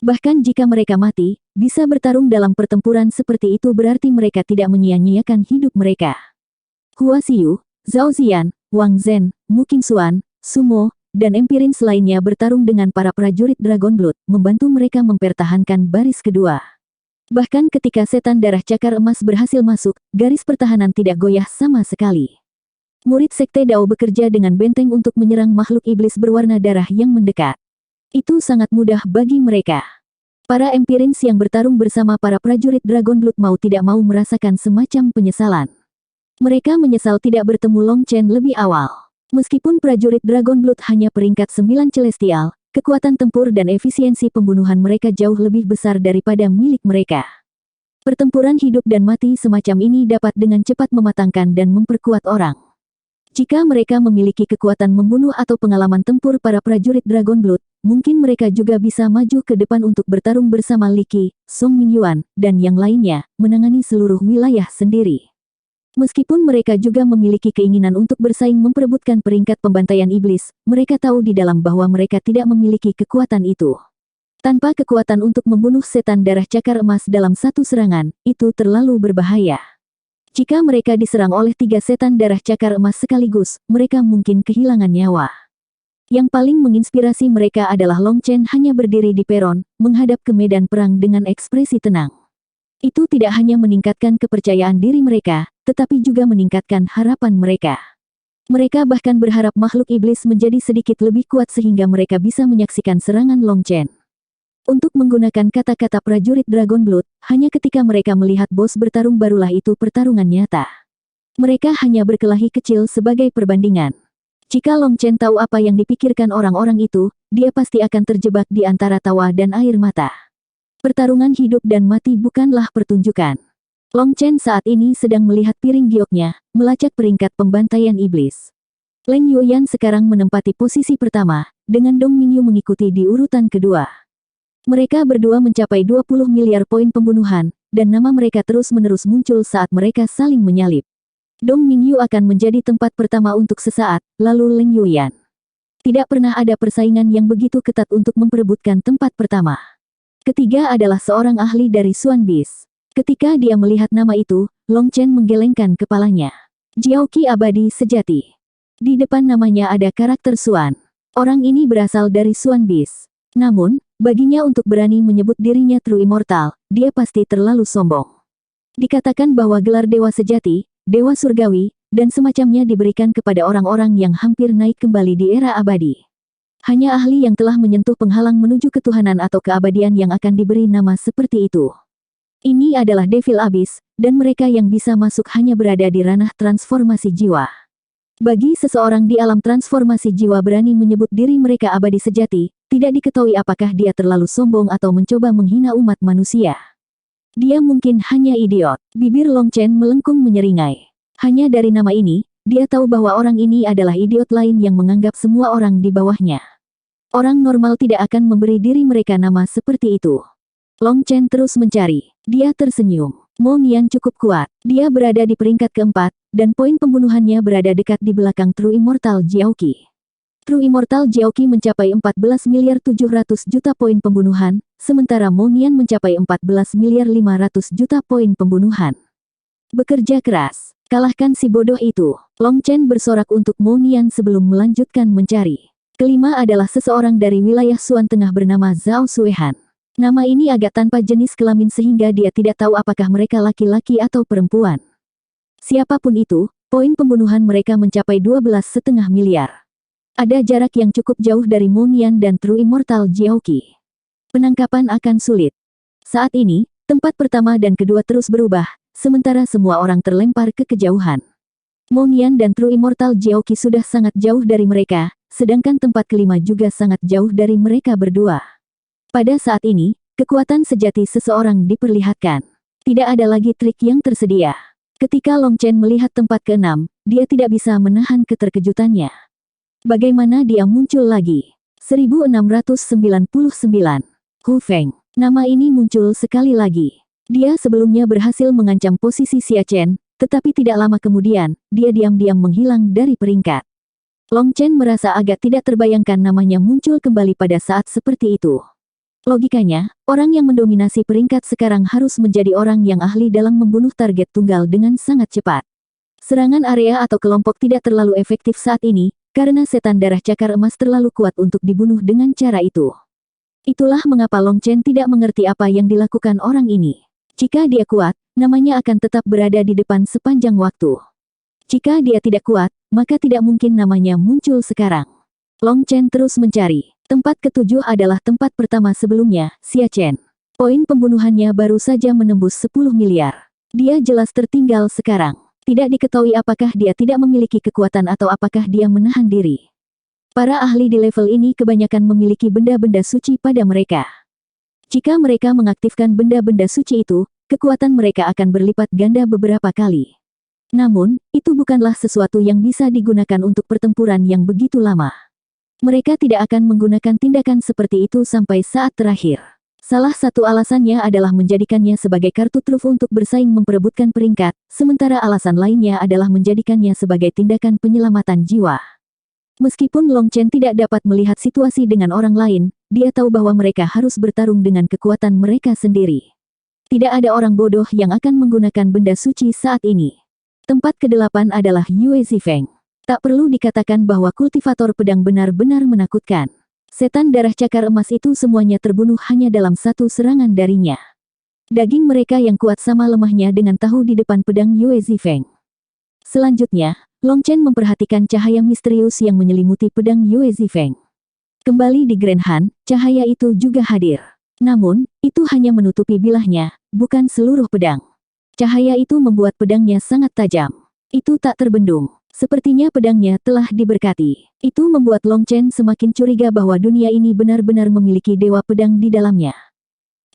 Bahkan jika mereka mati, bisa bertarung dalam pertempuran seperti itu berarti mereka tidak menyia-nyiakan hidup mereka. Hua Xiu, Zhao Ziyan, Wang Zhen, Mu Qingxuan, Sumo, dan Empirins lainnya bertarung dengan para prajurit Dragon Blood, membantu mereka mempertahankan baris kedua. Bahkan ketika setan darah cakar emas berhasil masuk, garis pertahanan tidak goyah sama sekali. Murid sekte Dao bekerja dengan benteng untuk menyerang makhluk iblis berwarna darah yang mendekat. Itu sangat mudah bagi mereka. Para Empirins yang bertarung bersama para prajurit Dragon Blood mau tidak mau merasakan semacam penyesalan. Mereka menyesal tidak bertemu Long Chen lebih awal. Meskipun prajurit Dragon Blood hanya peringkat 9 celestial, kekuatan tempur dan efisiensi pembunuhan mereka jauh lebih besar daripada milik mereka. Pertempuran hidup dan mati semacam ini dapat dengan cepat mematangkan dan memperkuat orang. Jika mereka memiliki kekuatan membunuh atau pengalaman tempur para prajurit Dragon Blood, mungkin mereka juga bisa maju ke depan untuk bertarung bersama Li Qi, Song Mingyuan, dan yang lainnya, menangani seluruh wilayah sendiri. Meskipun mereka juga memiliki keinginan untuk bersaing memperebutkan peringkat pembantaian iblis, mereka tahu di dalam bahwa mereka tidak memiliki kekuatan itu. Tanpa kekuatan untuk membunuh setan darah cakar emas dalam satu serangan, itu terlalu berbahaya. Jika mereka diserang oleh 3 setan darah cakar emas sekaligus, mereka mungkin kehilangan nyawa. Yang paling menginspirasi mereka adalah Long Chen hanya berdiri di peron, menghadap ke medan perang dengan ekspresi tenang. Itu tidak hanya meningkatkan kepercayaan diri mereka, tetapi juga meningkatkan harapan mereka. Mereka bahkan berharap makhluk iblis menjadi sedikit lebih kuat sehingga mereka bisa menyaksikan serangan Long Chen. Untuk menggunakan kata-kata prajurit Dragon Blood, hanya ketika mereka melihat bos bertarung barulah itu pertarungan nyata. Mereka hanya berkelahi kecil sebagai perbandingan. Jika Long Chen tahu apa yang dipikirkan orang-orang itu, dia pasti akan terjebak di antara tawa dan air mata. Pertarungan hidup dan mati bukanlah pertunjukan. Long Chen saat ini sedang melihat piring gioknya, melacak peringkat pembantaian iblis. Leng Yuyan sekarang menempati posisi pertama, dengan Dong Mingyu mengikuti di urutan kedua. Mereka berdua mencapai 20 miliar poin pembunuhan, dan nama mereka terus-menerus muncul saat mereka saling menyalip. Dong Mingyu akan menjadi tempat pertama untuk sesaat, lalu Leng Yuyan. Tidak pernah ada persaingan yang begitu ketat untuk memperebutkan tempat pertama. Ketiga adalah seorang ahli dari Xuan Beast. Ketika dia melihat nama itu, Long Chen menggelengkan kepalanya. Jiaoqi abadi sejati. Di depan namanya ada karakter Xuan. Orang ini berasal dari Xuan Beast. Namun, baginya untuk berani menyebut dirinya True Immortal, dia pasti terlalu sombong. Dikatakan bahwa gelar dewa sejati, dewa surgawi, dan semacamnya diberikan kepada orang-orang yang hampir naik kembali di era abadi. Hanya ahli yang telah menyentuh penghalang menuju ketuhanan atau keabadian yang akan diberi nama seperti itu. Ini adalah Devil Abyss, dan mereka yang bisa masuk hanya berada di ranah transformasi jiwa. Bagi seseorang di alam transformasi jiwa berani menyebut diri mereka abadi sejati, tidak diketahui apakah dia terlalu sombong atau mencoba menghina umat manusia. Dia mungkin hanya idiot. Bibir Long Chen melengkung menyeringai. Hanya dari nama ini, dia tahu bahwa orang ini adalah idiot lain yang menganggap semua orang di bawahnya. Orang normal tidak akan memberi diri mereka nama seperti itu. Long Chen terus mencari. Dia tersenyum. Mo Nian cukup kuat. Dia berada di peringkat keempat, dan poin pembunuhannya berada dekat di belakang True Immortal Jiaoqi. True Immortal Jiaoqi mencapai 14.700.000.000 poin pembunuhan, sementara Mo Nian mencapai 14.500.000.000 poin pembunuhan. Bekerja keras. Kalahkan si bodoh itu. Long Chen bersorak untuk Mo Nian sebelum melanjutkan mencari. Kelima adalah seseorang dari wilayah Xuan Tengah bernama Zhao Suehan. Nama ini agak tanpa jenis kelamin sehingga dia tidak tahu apakah mereka laki-laki atau perempuan. Siapapun itu, poin pembunuhan mereka mencapai 12,5 miliar. Ada jarak yang cukup jauh dari Mo Nian dan True Immortal Jiaoqi. Penangkapan akan sulit. Saat ini, tempat pertama dan kedua terus berubah, sementara semua orang terlempar ke kejauhan. Mo Nian dan True Immortal Jiaoqi sudah sangat jauh dari mereka, sedangkan tempat kelima juga sangat jauh dari mereka berdua. Pada saat ini, kekuatan sejati seseorang diperlihatkan. Tidak ada lagi trik yang tersedia. Ketika Long Chen melihat tempat keenam, dia tidak bisa menahan keterkejutannya. Bagaimana dia muncul lagi? 1699. Hu Feng. Nama ini muncul sekali lagi. Dia sebelumnya berhasil mengancam posisi Xia Chen, tetapi tidak lama kemudian, dia diam-diam menghilang dari peringkat. Long Chen merasa agak tidak terbayangkan namanya muncul kembali pada saat seperti itu. Logikanya, orang yang mendominasi peringkat sekarang harus menjadi orang yang ahli dalam membunuh target tunggal dengan sangat cepat. Serangan area atau kelompok tidak terlalu efektif saat ini, karena setan darah cakar emas terlalu kuat untuk dibunuh dengan cara itu. Itulah mengapa Long Chen tidak mengerti apa yang dilakukan orang ini. Jika dia kuat, namanya akan tetap berada di depan sepanjang waktu. Jika dia tidak kuat, maka tidak mungkin namanya muncul sekarang. Long Chen terus mencari. Tempat ketujuh adalah tempat pertama sebelumnya, Xia Chen. Poin pembunuhannya baru saja menembus 10 miliar. Dia jelas tertinggal sekarang. Tidak diketahui apakah dia tidak memiliki kekuatan atau apakah dia menahan diri. Para ahli di level ini kebanyakan memiliki benda-benda suci pada mereka. Jika mereka mengaktifkan benda-benda suci itu, kekuatan mereka akan berlipat ganda beberapa kali. Namun, itu bukanlah sesuatu yang bisa digunakan untuk pertempuran yang begitu lama. Mereka tidak akan menggunakan tindakan seperti itu sampai saat terakhir. Salah satu alasannya adalah menjadikannya sebagai kartu truf untuk bersaing memperebutkan peringkat, sementara alasan lainnya adalah menjadikannya sebagai tindakan penyelamatan jiwa. Meskipun Long Chen tidak dapat melihat situasi dengan orang lain, dia tahu bahwa mereka harus bertarung dengan kekuatan mereka sendiri. Tidak ada orang bodoh yang akan menggunakan benda suci saat ini. Tempat ke-8 adalah Yue Zifeng. Tak perlu dikatakan bahwa kultivator pedang benar-benar menakutkan. Setan darah cakar emas itu semuanya terbunuh hanya dalam satu serangan darinya. Daging mereka yang kuat sama lemahnya dengan tahu di depan pedang Yue Zifeng. Selanjutnya, Long Chen memperhatikan cahaya misterius yang menyelimuti pedang Yue Zifeng. Kembali di Grand Han, cahaya itu juga hadir. Namun, itu hanya menutupi bilahnya, bukan seluruh pedang. Cahaya itu membuat pedangnya sangat tajam. Itu tak terbendung. Sepertinya pedangnya telah diberkati. Itu membuat Long Chen semakin curiga bahwa dunia ini benar-benar memiliki dewa pedang di dalamnya.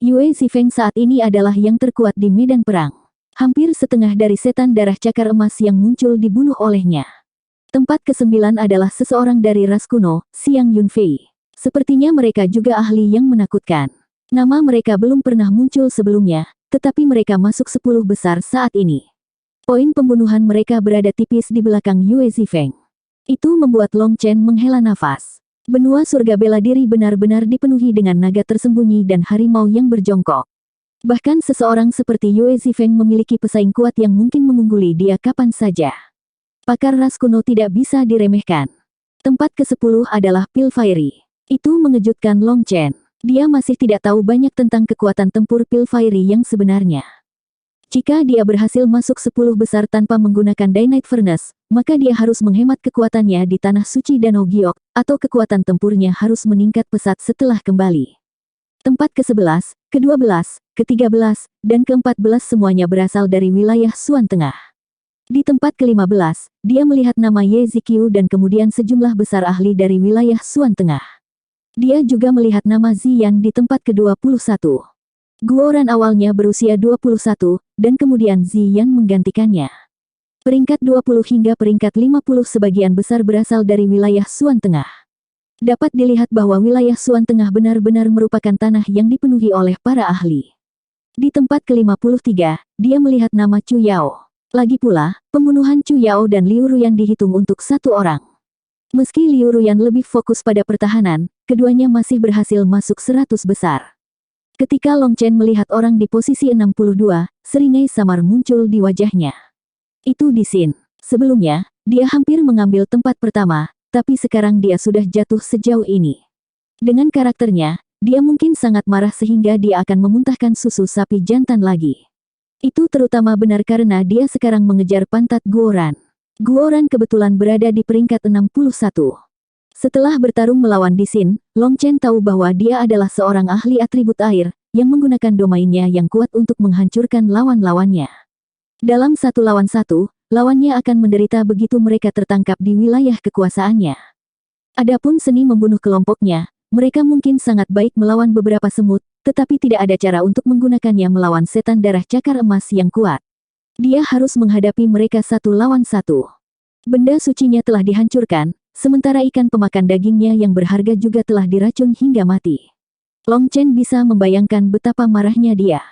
Yue Zifeng saat ini adalah yang terkuat di medan perang. Hampir setengah dari setan darah cakar emas yang muncul dibunuh olehnya. Tempat ke-9 adalah seseorang dari ras kuno, Xiang Yunfei. Sepertinya mereka juga ahli yang menakutkan. Nama mereka belum pernah muncul sebelumnya, tetapi mereka masuk 10 besar saat ini. Poin pembunuhan mereka berada tipis di belakang Yue Zifeng. Itu membuat Long Chen menghela nafas. Benua surga bela diri benar-benar dipenuhi dengan naga tersembunyi dan harimau yang berjongkok. Bahkan seseorang seperti Yue Zifeng memiliki pesaing kuat yang mungkin mengungguli dia kapan saja. Pakar ras kuno tidak bisa diremehkan. Tempat ke-10 adalah Pilfairy. Itu mengejutkan Long Chen. Dia masih tidak tahu banyak tentang kekuatan tempur Pilfairy yang sebenarnya. Jika dia berhasil masuk 10 besar tanpa menggunakan Dynamite Furnace, maka dia harus menghemat kekuatannya di Tanah Suci Danau Giok, atau kekuatan tempurnya harus meningkat pesat setelah kembali. Tempat ke-11, ke-12, ke-13, dan ke-14 semuanya berasal dari wilayah Suan Tengah. Di tempat ke-15, dia melihat nama Ye Ziqiu dan kemudian sejumlah besar ahli dari wilayah Suan Tengah. Dia juga melihat nama Ziyan di tempat ke-21. Guoran awalnya berusia 21, dan kemudian Ziyan menggantikannya. Peringkat 20 hingga peringkat 50 sebagian besar berasal dari wilayah Suan Tengah. Dapat dilihat bahwa wilayah Suan Tengah benar-benar merupakan tanah yang dipenuhi oleh para ahli. Di tempat ke-53, dia melihat nama Chu Yao. Lagi pula, pembunuhan Chu Yao dan Liu Ruyan dihitung untuk satu orang. Meski Liu Ruyan lebih fokus pada pertahanan, keduanya masih berhasil masuk 100 besar. Ketika Long Chen melihat orang di posisi 62, seringai samar muncul di wajahnya. Itu di Xin. Sebelumnya, dia hampir mengambil tempat pertama, tapi sekarang dia sudah jatuh sejauh ini. Dengan karakternya, dia mungkin sangat marah sehingga dia akan memuntahkan susu sapi jantan lagi. Itu terutama benar karena dia sekarang mengejar pantat Guoran. Guoran kebetulan berada di peringkat 61. Setelah bertarung melawan Di Xin, Long Chen tahu bahwa dia adalah seorang ahli atribut air, yang menggunakan domainnya yang kuat untuk menghancurkan lawan-lawannya. Dalam 1 lawan 1, lawannya akan menderita begitu mereka tertangkap di wilayah kekuasaannya. Adapun seni membunuh kelompoknya, mereka mungkin sangat baik melawan beberapa semut, tetapi tidak ada cara untuk menggunakannya melawan setan darah cakar emas yang kuat. Dia harus menghadapi mereka 1 lawan 1. Benda sucinya telah dihancurkan, sementara ikan pemakan dagingnya yang berharga juga telah diracun hingga mati. Long Chen bisa membayangkan betapa marahnya dia.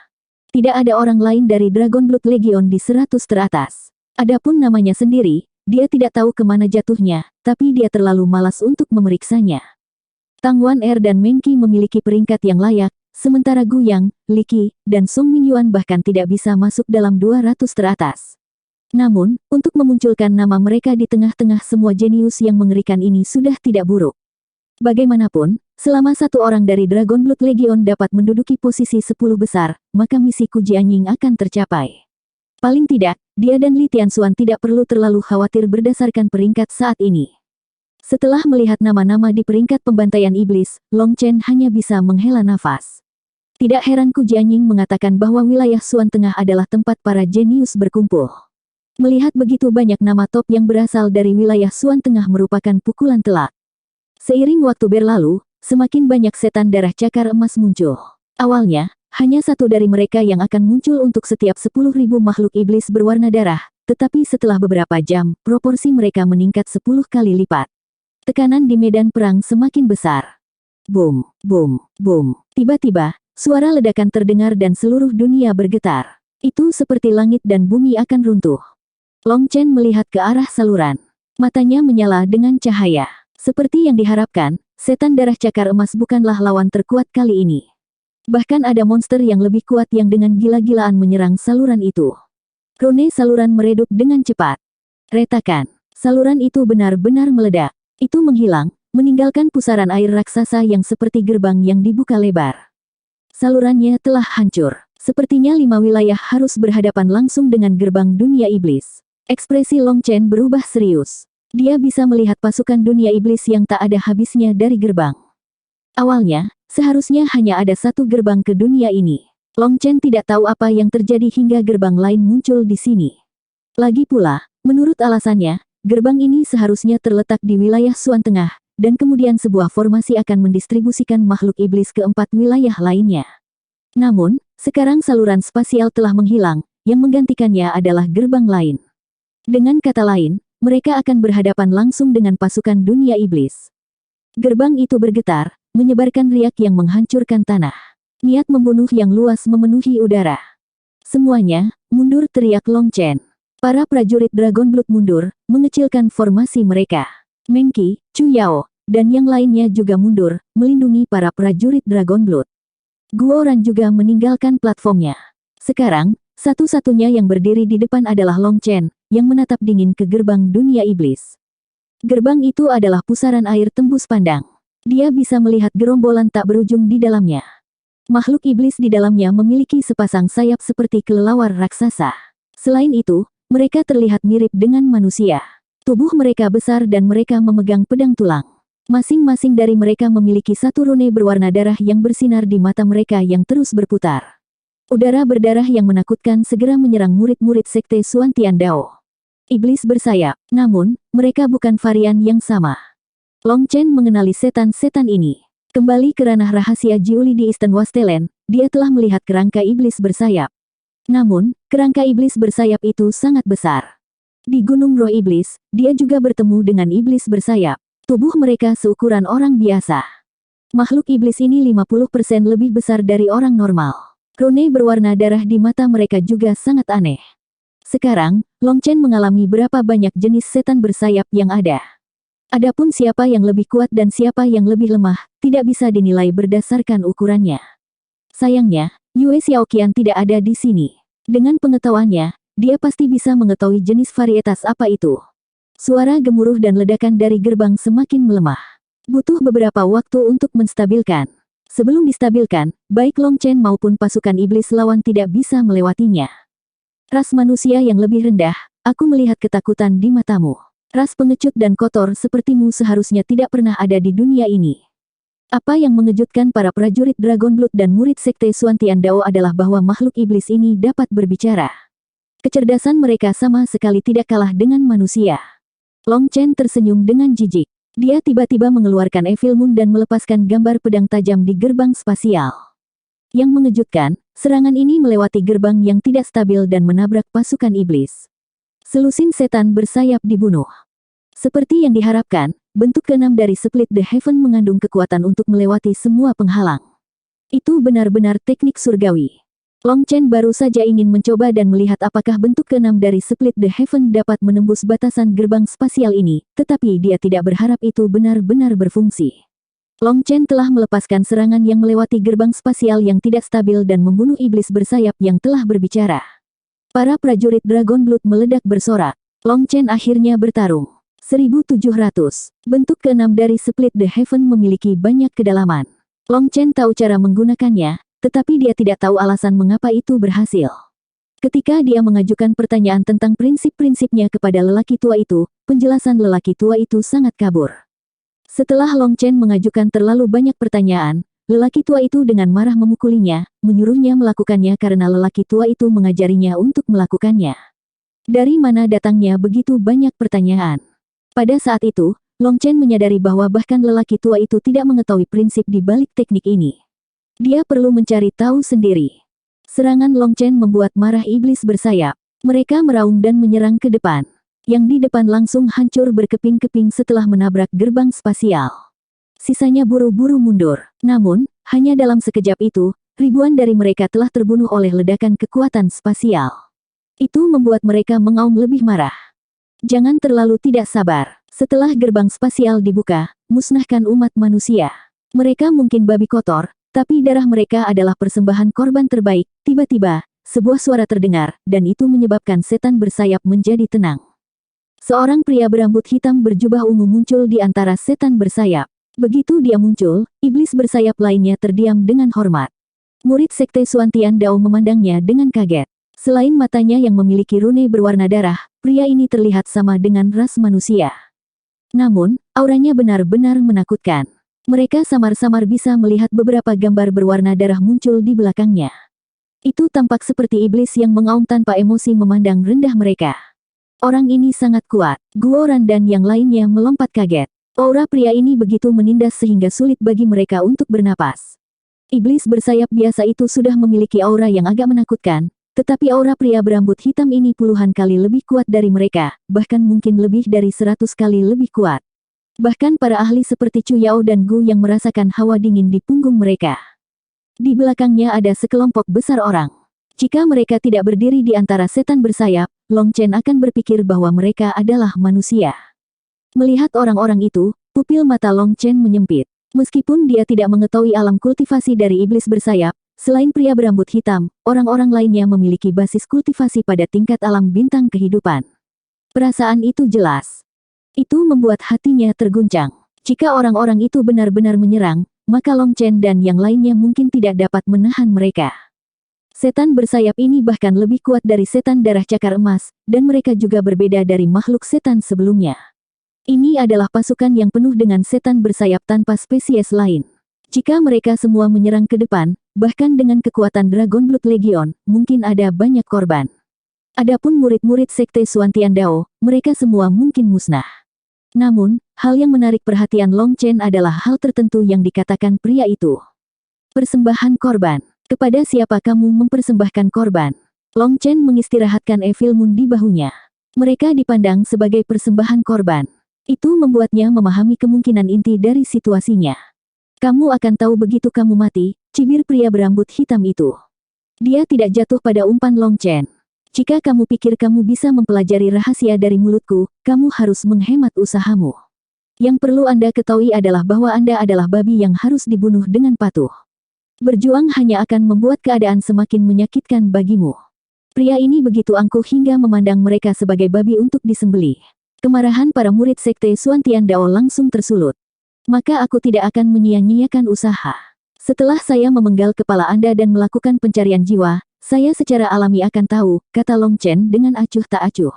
Tidak ada orang lain dari Dragon Blood Legion di 100 teratas. Adapun namanya sendiri, dia tidak tahu kemana jatuhnya, tapi dia terlalu malas untuk memeriksanya. Tang Wan Er dan Meng Qi memiliki peringkat yang layak, sementara Gu Yang, Li Qi, dan Song Mingyuan bahkan tidak bisa masuk dalam 200 teratas. Namun, untuk memunculkan nama mereka di tengah-tengah semua jenius yang mengerikan ini sudah tidak buruk. Bagaimanapun, selama satu orang dari Dragon Blood Legion dapat menduduki posisi 10 besar, maka misi Ku Jianying akan tercapai. Paling tidak, dia dan Li Tianxuan tidak perlu terlalu khawatir berdasarkan peringkat saat ini. Setelah melihat nama-nama di peringkat pembantaian iblis, Long Chen hanya bisa menghela nafas. Tidak heran Ku Jianying mengatakan bahwa wilayah Suan Tengah adalah tempat para jenius berkumpul. Melihat begitu banyak nama top yang berasal dari wilayah Suan Tengah merupakan pukulan telak. Seiring waktu berlalu, semakin banyak setan darah cakar emas muncul. Awalnya, hanya satu dari mereka yang akan muncul untuk setiap 10.000 makhluk iblis berwarna darah, tetapi setelah beberapa jam, proporsi mereka meningkat 10 kali lipat. Tekanan di medan perang semakin besar. Boom, boom, boom. Tiba-tiba, suara ledakan terdengar dan seluruh dunia bergetar. Itu seperti langit dan bumi akan runtuh. Long Chen melihat ke arah saluran. Matanya menyala dengan cahaya. Seperti yang diharapkan, setan darah cakar emas bukanlah lawan terkuat kali ini. Bahkan ada monster yang lebih kuat yang dengan gila-gilaan menyerang saluran itu. Rune saluran meredup dengan cepat. Retakan. Saluran itu benar-benar meledak. Itu menghilang, meninggalkan pusaran air raksasa yang seperti gerbang yang dibuka lebar. Salurannya telah hancur. Sepertinya 5 wilayah harus berhadapan langsung dengan gerbang dunia iblis. Ekspresi Long Chen berubah serius. Dia bisa melihat pasukan dunia iblis yang tak ada habisnya dari gerbang. Awalnya, seharusnya hanya ada satu gerbang ke dunia ini. Long Chen tidak tahu apa yang terjadi hingga gerbang lain muncul di sini. Lagi pula, menurut alasannya, gerbang ini seharusnya terletak di wilayah Suan Tengah, dan kemudian sebuah formasi akan mendistribusikan makhluk iblis ke 4 wilayah lainnya. Namun, sekarang saluran spasial telah menghilang, yang menggantikannya adalah gerbang lain. Dengan kata lain, mereka akan berhadapan langsung dengan pasukan dunia iblis. Gerbang itu bergetar, menyebarkan riak yang menghancurkan tanah. Niat membunuh yang luas memenuhi udara. Semuanya, mundur, teriak Long Chen. Para prajurit Dragon Blood mundur, mengecilkan formasi mereka. Meng Qi, Chu Yao, dan yang lainnya juga mundur, melindungi para prajurit Dragon Blood. Guoran juga meninggalkan platformnya. Sekarang, satu-satunya yang berdiri di depan adalah Long Chen, yang menatap dingin ke gerbang dunia iblis. Gerbang itu adalah pusaran air tembus pandang. Dia bisa melihat gerombolan tak berujung di dalamnya. Makhluk iblis di dalamnya memiliki sepasang sayap seperti kelelawar raksasa. Selain itu, mereka terlihat mirip dengan manusia. Tubuh mereka besar dan mereka memegang pedang tulang. Masing-masing dari mereka memiliki satu rune berwarna darah yang bersinar di mata mereka yang terus berputar. Udara berdarah yang menakutkan segera menyerang murid-murid sekte Xuan Tian Dao. Iblis bersayap, namun, mereka bukan varian yang sama. Long Chen mengenali setan-setan ini. Kembali ke ranah rahasia Jiuli di Eastern Wasteland, dia telah melihat kerangka iblis bersayap. Namun, kerangka iblis bersayap itu sangat besar. Di Gunung Roh Iblis, dia juga bertemu dengan iblis bersayap. Tubuh mereka seukuran orang biasa. Makhluk iblis ini 50% lebih besar dari orang normal. Rune berwarna darah di mata mereka juga sangat aneh. Sekarang, Long Chen mengalami berapa banyak jenis setan bersayap yang ada. Adapun siapa yang lebih kuat dan siapa yang lebih lemah, tidak bisa dinilai berdasarkan ukurannya. Sayangnya, Yue Xiaoqian tidak ada di sini. Dengan pengetahuannya, dia pasti bisa mengetahui jenis varietas apa itu. Suara gemuruh dan ledakan dari gerbang semakin melemah. Butuh beberapa waktu untuk menstabilkan. Sebelum distabilkan, baik Long Chen maupun pasukan iblis lawan tidak bisa melewatinya. Ras manusia yang lebih rendah, aku melihat ketakutan di matamu. Ras pengecut dan kotor sepertimu seharusnya tidak pernah ada di dunia ini. Apa yang mengejutkan para prajurit Dragon Blood dan murid sekte Xuan Tian Dao adalah bahwa makhluk iblis ini dapat berbicara. Kecerdasan mereka sama sekali tidak kalah dengan manusia. Long Chen tersenyum dengan jijik. Dia tiba-tiba mengeluarkan Evil Moon dan melepaskan gambar pedang tajam di gerbang spasial. Yang mengejutkan, serangan ini melewati gerbang yang tidak stabil dan menabrak pasukan iblis. Selusin setan bersayap dibunuh. Seperti yang diharapkan, bentuk keenam dari Split the Heaven mengandung kekuatan untuk melewati semua penghalang. Itu benar-benar teknik surgawi. Long Chen baru saja ingin mencoba dan melihat apakah bentuk keenam dari Split the Heaven dapat menembus batasan gerbang spasial ini, tetapi dia tidak berharap itu benar-benar berfungsi. Long Chen telah melepaskan serangan yang melewati gerbang spasial yang tidak stabil dan membunuh iblis bersayap yang telah berbicara. Para prajurit Dragon Blood meledak bersorak. Long Chen akhirnya bertarung. 1700. Bentuk keenam dari Split the Heaven memiliki banyak kedalaman. Long Chen tahu cara menggunakannya, tetapi dia tidak tahu alasan mengapa itu berhasil. Ketika dia mengajukan pertanyaan tentang prinsip-prinsipnya kepada lelaki tua itu, penjelasan lelaki tua itu sangat kabur. Setelah Long Chen mengajukan terlalu banyak pertanyaan, lelaki tua itu dengan marah memukulinya, menyuruhnya melakukannya karena lelaki tua itu mengajarinya untuk melakukannya. Dari mana datangnya begitu banyak pertanyaan? Pada saat itu, Long Chen menyadari bahwa bahkan lelaki tua itu tidak mengetahui prinsip di balik teknik ini. Dia perlu mencari tahu sendiri. Serangan Long Chen membuat marah iblis bersayap. Mereka meraung dan menyerang ke depan. Yang di depan langsung hancur berkeping-keping setelah menabrak gerbang spasial. Sisanya buru-buru mundur. Namun, hanya dalam sekejap itu, ribuan dari mereka telah terbunuh oleh ledakan kekuatan spasial. Itu membuat mereka mengaum lebih marah. Jangan terlalu tidak sabar. Setelah gerbang spasial dibuka, musnahkan umat manusia. Mereka mungkin babi kotor, tapi darah mereka adalah persembahan korban terbaik. Tiba-tiba, sebuah suara terdengar, dan itu menyebabkan setan bersayap menjadi tenang. Seorang pria berambut hitam berjubah ungu muncul di antara setan bersayap. Begitu dia muncul, iblis bersayap lainnya terdiam dengan hormat. Murid sekte Xuan Tian Dao memandangnya dengan kaget. Selain matanya yang memiliki rune berwarna darah, pria ini terlihat sama dengan ras manusia. Namun, auranya benar-benar menakutkan. Mereka samar-samar bisa melihat beberapa gambar berwarna darah muncul di belakangnya. Itu tampak seperti iblis yang mengaum tanpa emosi memandang rendah mereka. Orang ini sangat kuat. Guoran dan yang lainnya melompat kaget. Aura pria ini begitu menindas sehingga sulit bagi mereka untuk bernapas. Iblis bersayap biasa itu sudah memiliki aura yang agak menakutkan, Tetapi aura pria berambut hitam ini puluhan kali lebih kuat dari mereka, bahkan mungkin lebih dari 100 kali lebih kuat. Bahkan para ahli seperti Chu Yao dan Gu yang merasakan hawa dingin di punggung mereka. Di belakangnya ada sekelompok besar orang. Jika mereka tidak berdiri di antara setan bersayap, Long Chen akan berpikir bahwa mereka adalah manusia. Melihat orang-orang itu, pupil mata Long Chen menyempit. Meskipun dia tidak mengetahui alam kultivasi dari iblis bersayap, selain pria berambut hitam, orang-orang lainnya memiliki basis kultivasi pada tingkat alam bintang kehidupan. Perasaan itu jelas. Itu membuat hatinya terguncang. Jika orang-orang itu benar-benar menyerang, maka Long Chen dan yang lainnya mungkin tidak dapat menahan mereka. Setan bersayap ini bahkan lebih kuat dari setan darah cakar emas, dan mereka juga berbeda dari makhluk setan sebelumnya. Ini adalah pasukan yang penuh dengan setan bersayap tanpa spesies lain. Jika mereka semua menyerang ke depan, bahkan dengan kekuatan Dragon Blood Legion, mungkin ada banyak korban. Adapun murid-murid Sekte Xuantian Dao, mereka semua mungkin musnah. Namun, hal yang menarik perhatian Long Chen adalah hal tertentu yang dikatakan pria itu. Persembahan korban. Kepada siapa kamu mempersembahkan korban? Long Chen mengistirahatkan Evil Moon di bahunya. Mereka dipandang sebagai persembahan korban. Itu membuatnya memahami kemungkinan inti dari situasinya. Kamu akan tahu begitu kamu mati, cibir pria berambut hitam itu. Dia tidak jatuh pada umpan Long Chen. Jika kamu pikir kamu bisa mempelajari rahasia dari mulutku, kamu harus menghemat usahamu. Yang perlu Anda ketahui adalah bahwa Anda adalah babi yang harus dibunuh dengan patuh. Berjuang hanya akan membuat keadaan semakin menyakitkan bagimu. Pria ini begitu angkuh hingga memandang mereka sebagai babi untuk disembelih. Kemarahan para murid Sekte Xuantian Dao langsung tersulut. Maka aku tidak akan menyia-nyiakan usaha. Setelah saya memenggal kepala Anda dan melakukan pencarian jiwa, saya secara alami akan tahu, kata Long Chen dengan acuh tak acuh.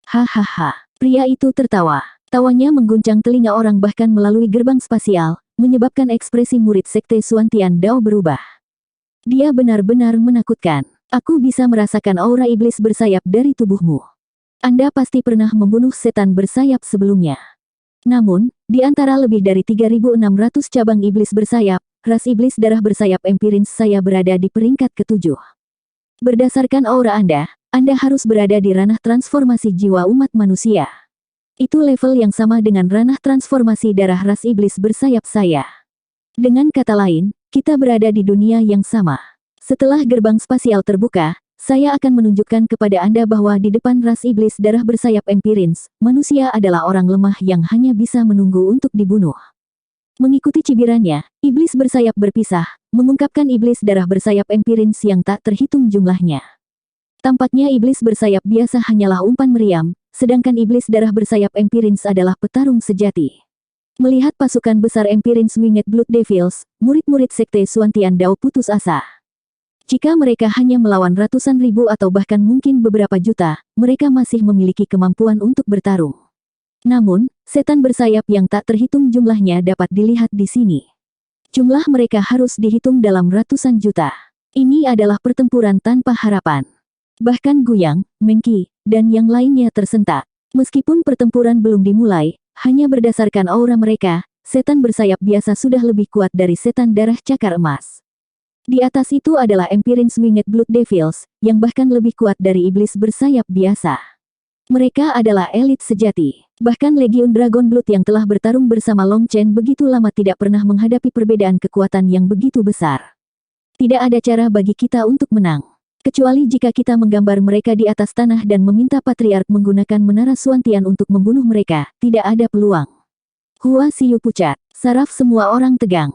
Hahaha, pria itu tertawa. Tawanya mengguncang telinga orang bahkan melalui gerbang spasial, menyebabkan ekspresi murid Sekte Xuantian Dao berubah. Dia benar-benar menakutkan. Aku bisa merasakan aura iblis bersayap dari tubuhmu. Anda pasti pernah membunuh setan bersayap sebelumnya. Namun, di antara lebih dari 3.600 cabang iblis bersayap, ras iblis darah bersayap Empirins saya berada di peringkat ke-7. Berdasarkan aura Anda harus berada di ranah transformasi jiwa umat manusia. Itu level yang sama dengan ranah transformasi darah ras iblis bersayap saya. Dengan kata lain, kita berada di dunia yang sama. Setelah gerbang spasial terbuka, saya akan menunjukkan kepada Anda bahwa di depan ras iblis darah bersayap Empirins, manusia adalah orang lemah yang hanya bisa menunggu untuk dibunuh. Mengikuti cibirannya, iblis bersayap berpisah, mengungkapkan iblis darah bersayap Empirins yang tak terhitung jumlahnya. Tampaknya iblis bersayap biasa hanyalah umpan meriam, sedangkan iblis darah bersayap Empirins adalah petarung sejati. Melihat pasukan besar Empirins Winged Blood Devils, murid-murid Sekte Xuantian Dao putus asa. Jika mereka hanya melawan ratusan ribu atau bahkan mungkin beberapa juta, mereka masih memiliki kemampuan untuk bertarung. Namun, setan bersayap yang tak terhitung jumlahnya dapat dilihat di sini. Jumlah mereka harus dihitung dalam ratusan juta. Ini adalah pertempuran tanpa harapan. Bahkan Guyang, Mengki, dan yang lainnya tersentak. Meskipun pertempuran belum dimulai, hanya berdasarkan aura mereka, setan bersayap biasa sudah lebih kuat dari setan darah cakar emas. Di atas itu adalah Empirins Winged Blood Devils, yang bahkan lebih kuat dari iblis bersayap biasa. Mereka adalah elit sejati. Bahkan Legiun Dragon Blood yang telah bertarung bersama Long Chen begitu lama tidak pernah menghadapi perbedaan kekuatan yang begitu besar. Tidak ada cara bagi kita untuk menang. Kecuali jika kita menggambar mereka di atas tanah dan meminta Patriark menggunakan menara Xuantian untuk membunuh mereka, tidak ada peluang. Hua Xiu pucat, saraf semua orang tegang.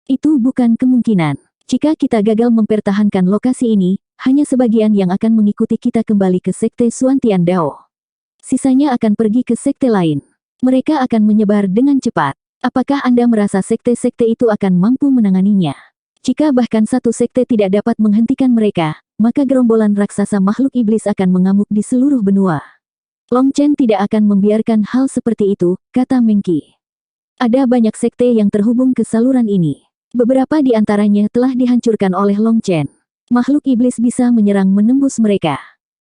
Itu bukan kemungkinan. Jika kita gagal mempertahankan lokasi ini, hanya sebagian yang akan mengikuti kita kembali ke Sekte Xuantian Dao. Sisanya akan pergi ke sekte lain. Mereka akan menyebar dengan cepat. Apakah Anda merasa sekte-sekte itu akan mampu menanganinya? Jika bahkan satu sekte tidak dapat menghentikan mereka, maka gerombolan raksasa makhluk iblis akan mengamuk di seluruh benua. Long Chen tidak akan membiarkan hal seperti itu, kata Mengki. Ada banyak sekte yang terhubung ke saluran ini. Beberapa di antaranya telah dihancurkan oleh Long Chen. Makhluk iblis bisa menyerang menembus mereka.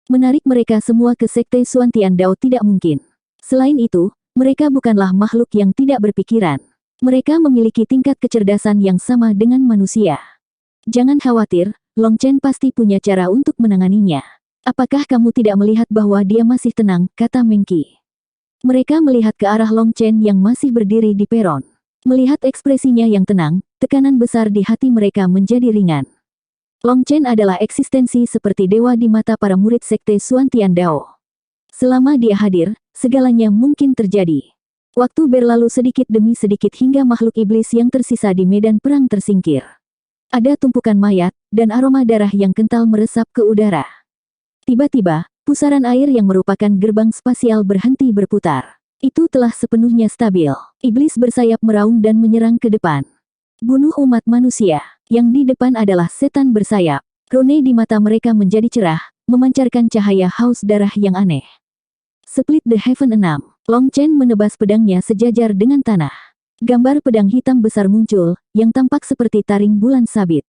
Menarik mereka semua ke Sekte Xuantian Dao tidak mungkin. Selain itu, mereka bukanlah makhluk yang tidak berpikiran. Mereka memiliki tingkat kecerdasan yang sama dengan manusia. Jangan khawatir, Long Chen pasti punya cara untuk menanganinya. Apakah kamu tidak melihat bahwa dia masih tenang, kata Meng Qi. Mereka melihat ke arah Long Chen yang masih berdiri di peron. Melihat ekspresinya yang tenang, tekanan besar di hati mereka menjadi ringan. Long Chen adalah eksistensi seperti dewa di mata para murid sekte Xuan Tian Dao. Selama dia hadir, segalanya mungkin terjadi. Waktu berlalu sedikit demi sedikit hingga makhluk iblis yang tersisa di medan perang tersingkir. Ada tumpukan mayat, dan aroma darah yang kental meresap ke udara. Tiba-tiba, pusaran air yang merupakan gerbang spasial berhenti berputar. Itu telah sepenuhnya stabil. Iblis bersayap meraung dan menyerang ke depan. Bunuh umat manusia. Yang di depan adalah setan bersayap. Rune di mata mereka menjadi cerah, memancarkan cahaya haus darah yang aneh. Split the Heaven 6. Long Chen menebas pedangnya sejajar dengan tanah. Gambar pedang hitam besar muncul, yang tampak seperti taring bulan sabit.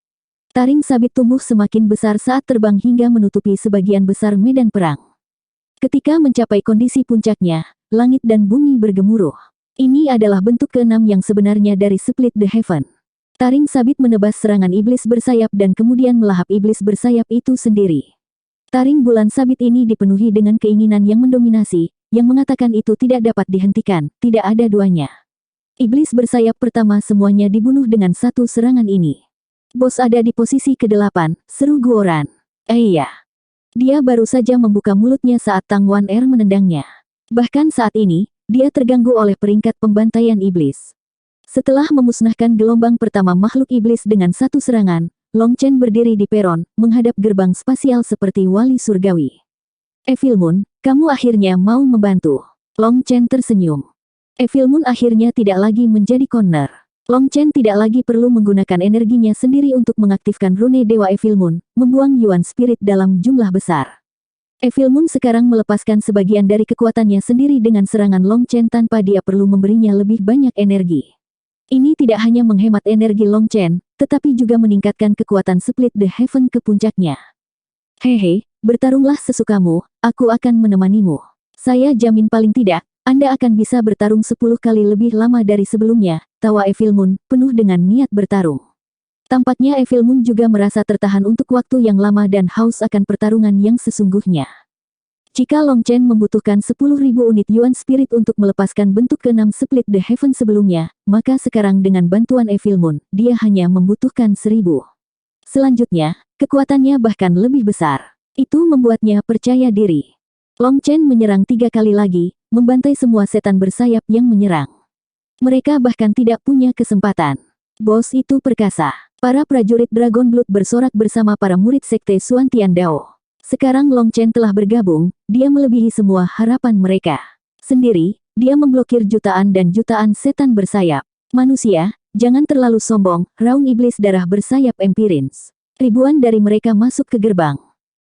Taring sabit tumbuh semakin besar saat terbang hingga menutupi sebagian besar medan perang. Ketika mencapai kondisi puncaknya, langit dan bumi bergemuruh. Ini adalah bentuk keenam yang sebenarnya dari Split the Heaven. Taring sabit menebas serangan iblis bersayap dan kemudian melahap iblis bersayap itu sendiri. Taring bulan sabit ini dipenuhi dengan keinginan yang mendominasi, yang mengatakan itu tidak dapat dihentikan, tidak ada duanya. Iblis bersayap pertama semuanya dibunuh dengan satu serangan ini. Bos ada di posisi ke-8, seru Guoran. Iya. Dia baru saja membuka mulutnya saat Tang Wan Er menendangnya. Bahkan saat ini, dia terganggu oleh peringkat pembantaian iblis. Setelah memusnahkan gelombang pertama makhluk iblis dengan satu serangan, Long Chen berdiri di peron, menghadap gerbang spasial seperti wali surgawi. Evil Moon, kamu akhirnya mau membantu. Long Chen tersenyum. Evil Moon akhirnya tidak lagi menjadi corner. Long Chen tidak lagi perlu menggunakan energinya sendiri untuk mengaktifkan rune Dewa Evil Moon, membuang Yuan Spirit dalam jumlah besar. Evil Moon sekarang melepaskan sebagian dari kekuatannya sendiri dengan serangan Long Chen tanpa dia perlu memberinya lebih banyak energi. Ini tidak hanya menghemat energi Long Chen, tetapi juga meningkatkan kekuatan Split the Heaven ke puncaknya. Hehe, bertarunglah sesukamu, aku akan menemanimu. Saya jamin paling tidak, Anda akan bisa bertarung 10 kali lebih lama dari sebelumnya, tawa Evil Moon, penuh dengan niat bertarung. Tampaknya Evil Moon juga merasa tertahan untuk waktu yang lama dan haus akan pertarungan yang sesungguhnya. Jika Long Chen membutuhkan 10.000 unit Yuan Spirit untuk melepaskan bentuk ke-6 Split the Heaven sebelumnya, maka sekarang dengan bantuan Evil Moon, dia hanya membutuhkan 1.000. Selanjutnya, kekuatannya bahkan lebih besar. Itu membuatnya percaya diri. Long Chen menyerang 3 kali lagi, membantai semua setan bersayap yang menyerang. Mereka bahkan tidak punya kesempatan. Bos itu perkasa. Para prajurit Dragon Blood bersorak bersama para murid sekte Xuan Tian Dao. Sekarang Long Chen telah bergabung, dia melebihi semua harapan mereka. Sendiri, dia memblokir jutaan dan jutaan setan bersayap. Manusia, jangan terlalu sombong, raung iblis darah bersayap Empirins. Ribuan dari mereka masuk ke gerbang.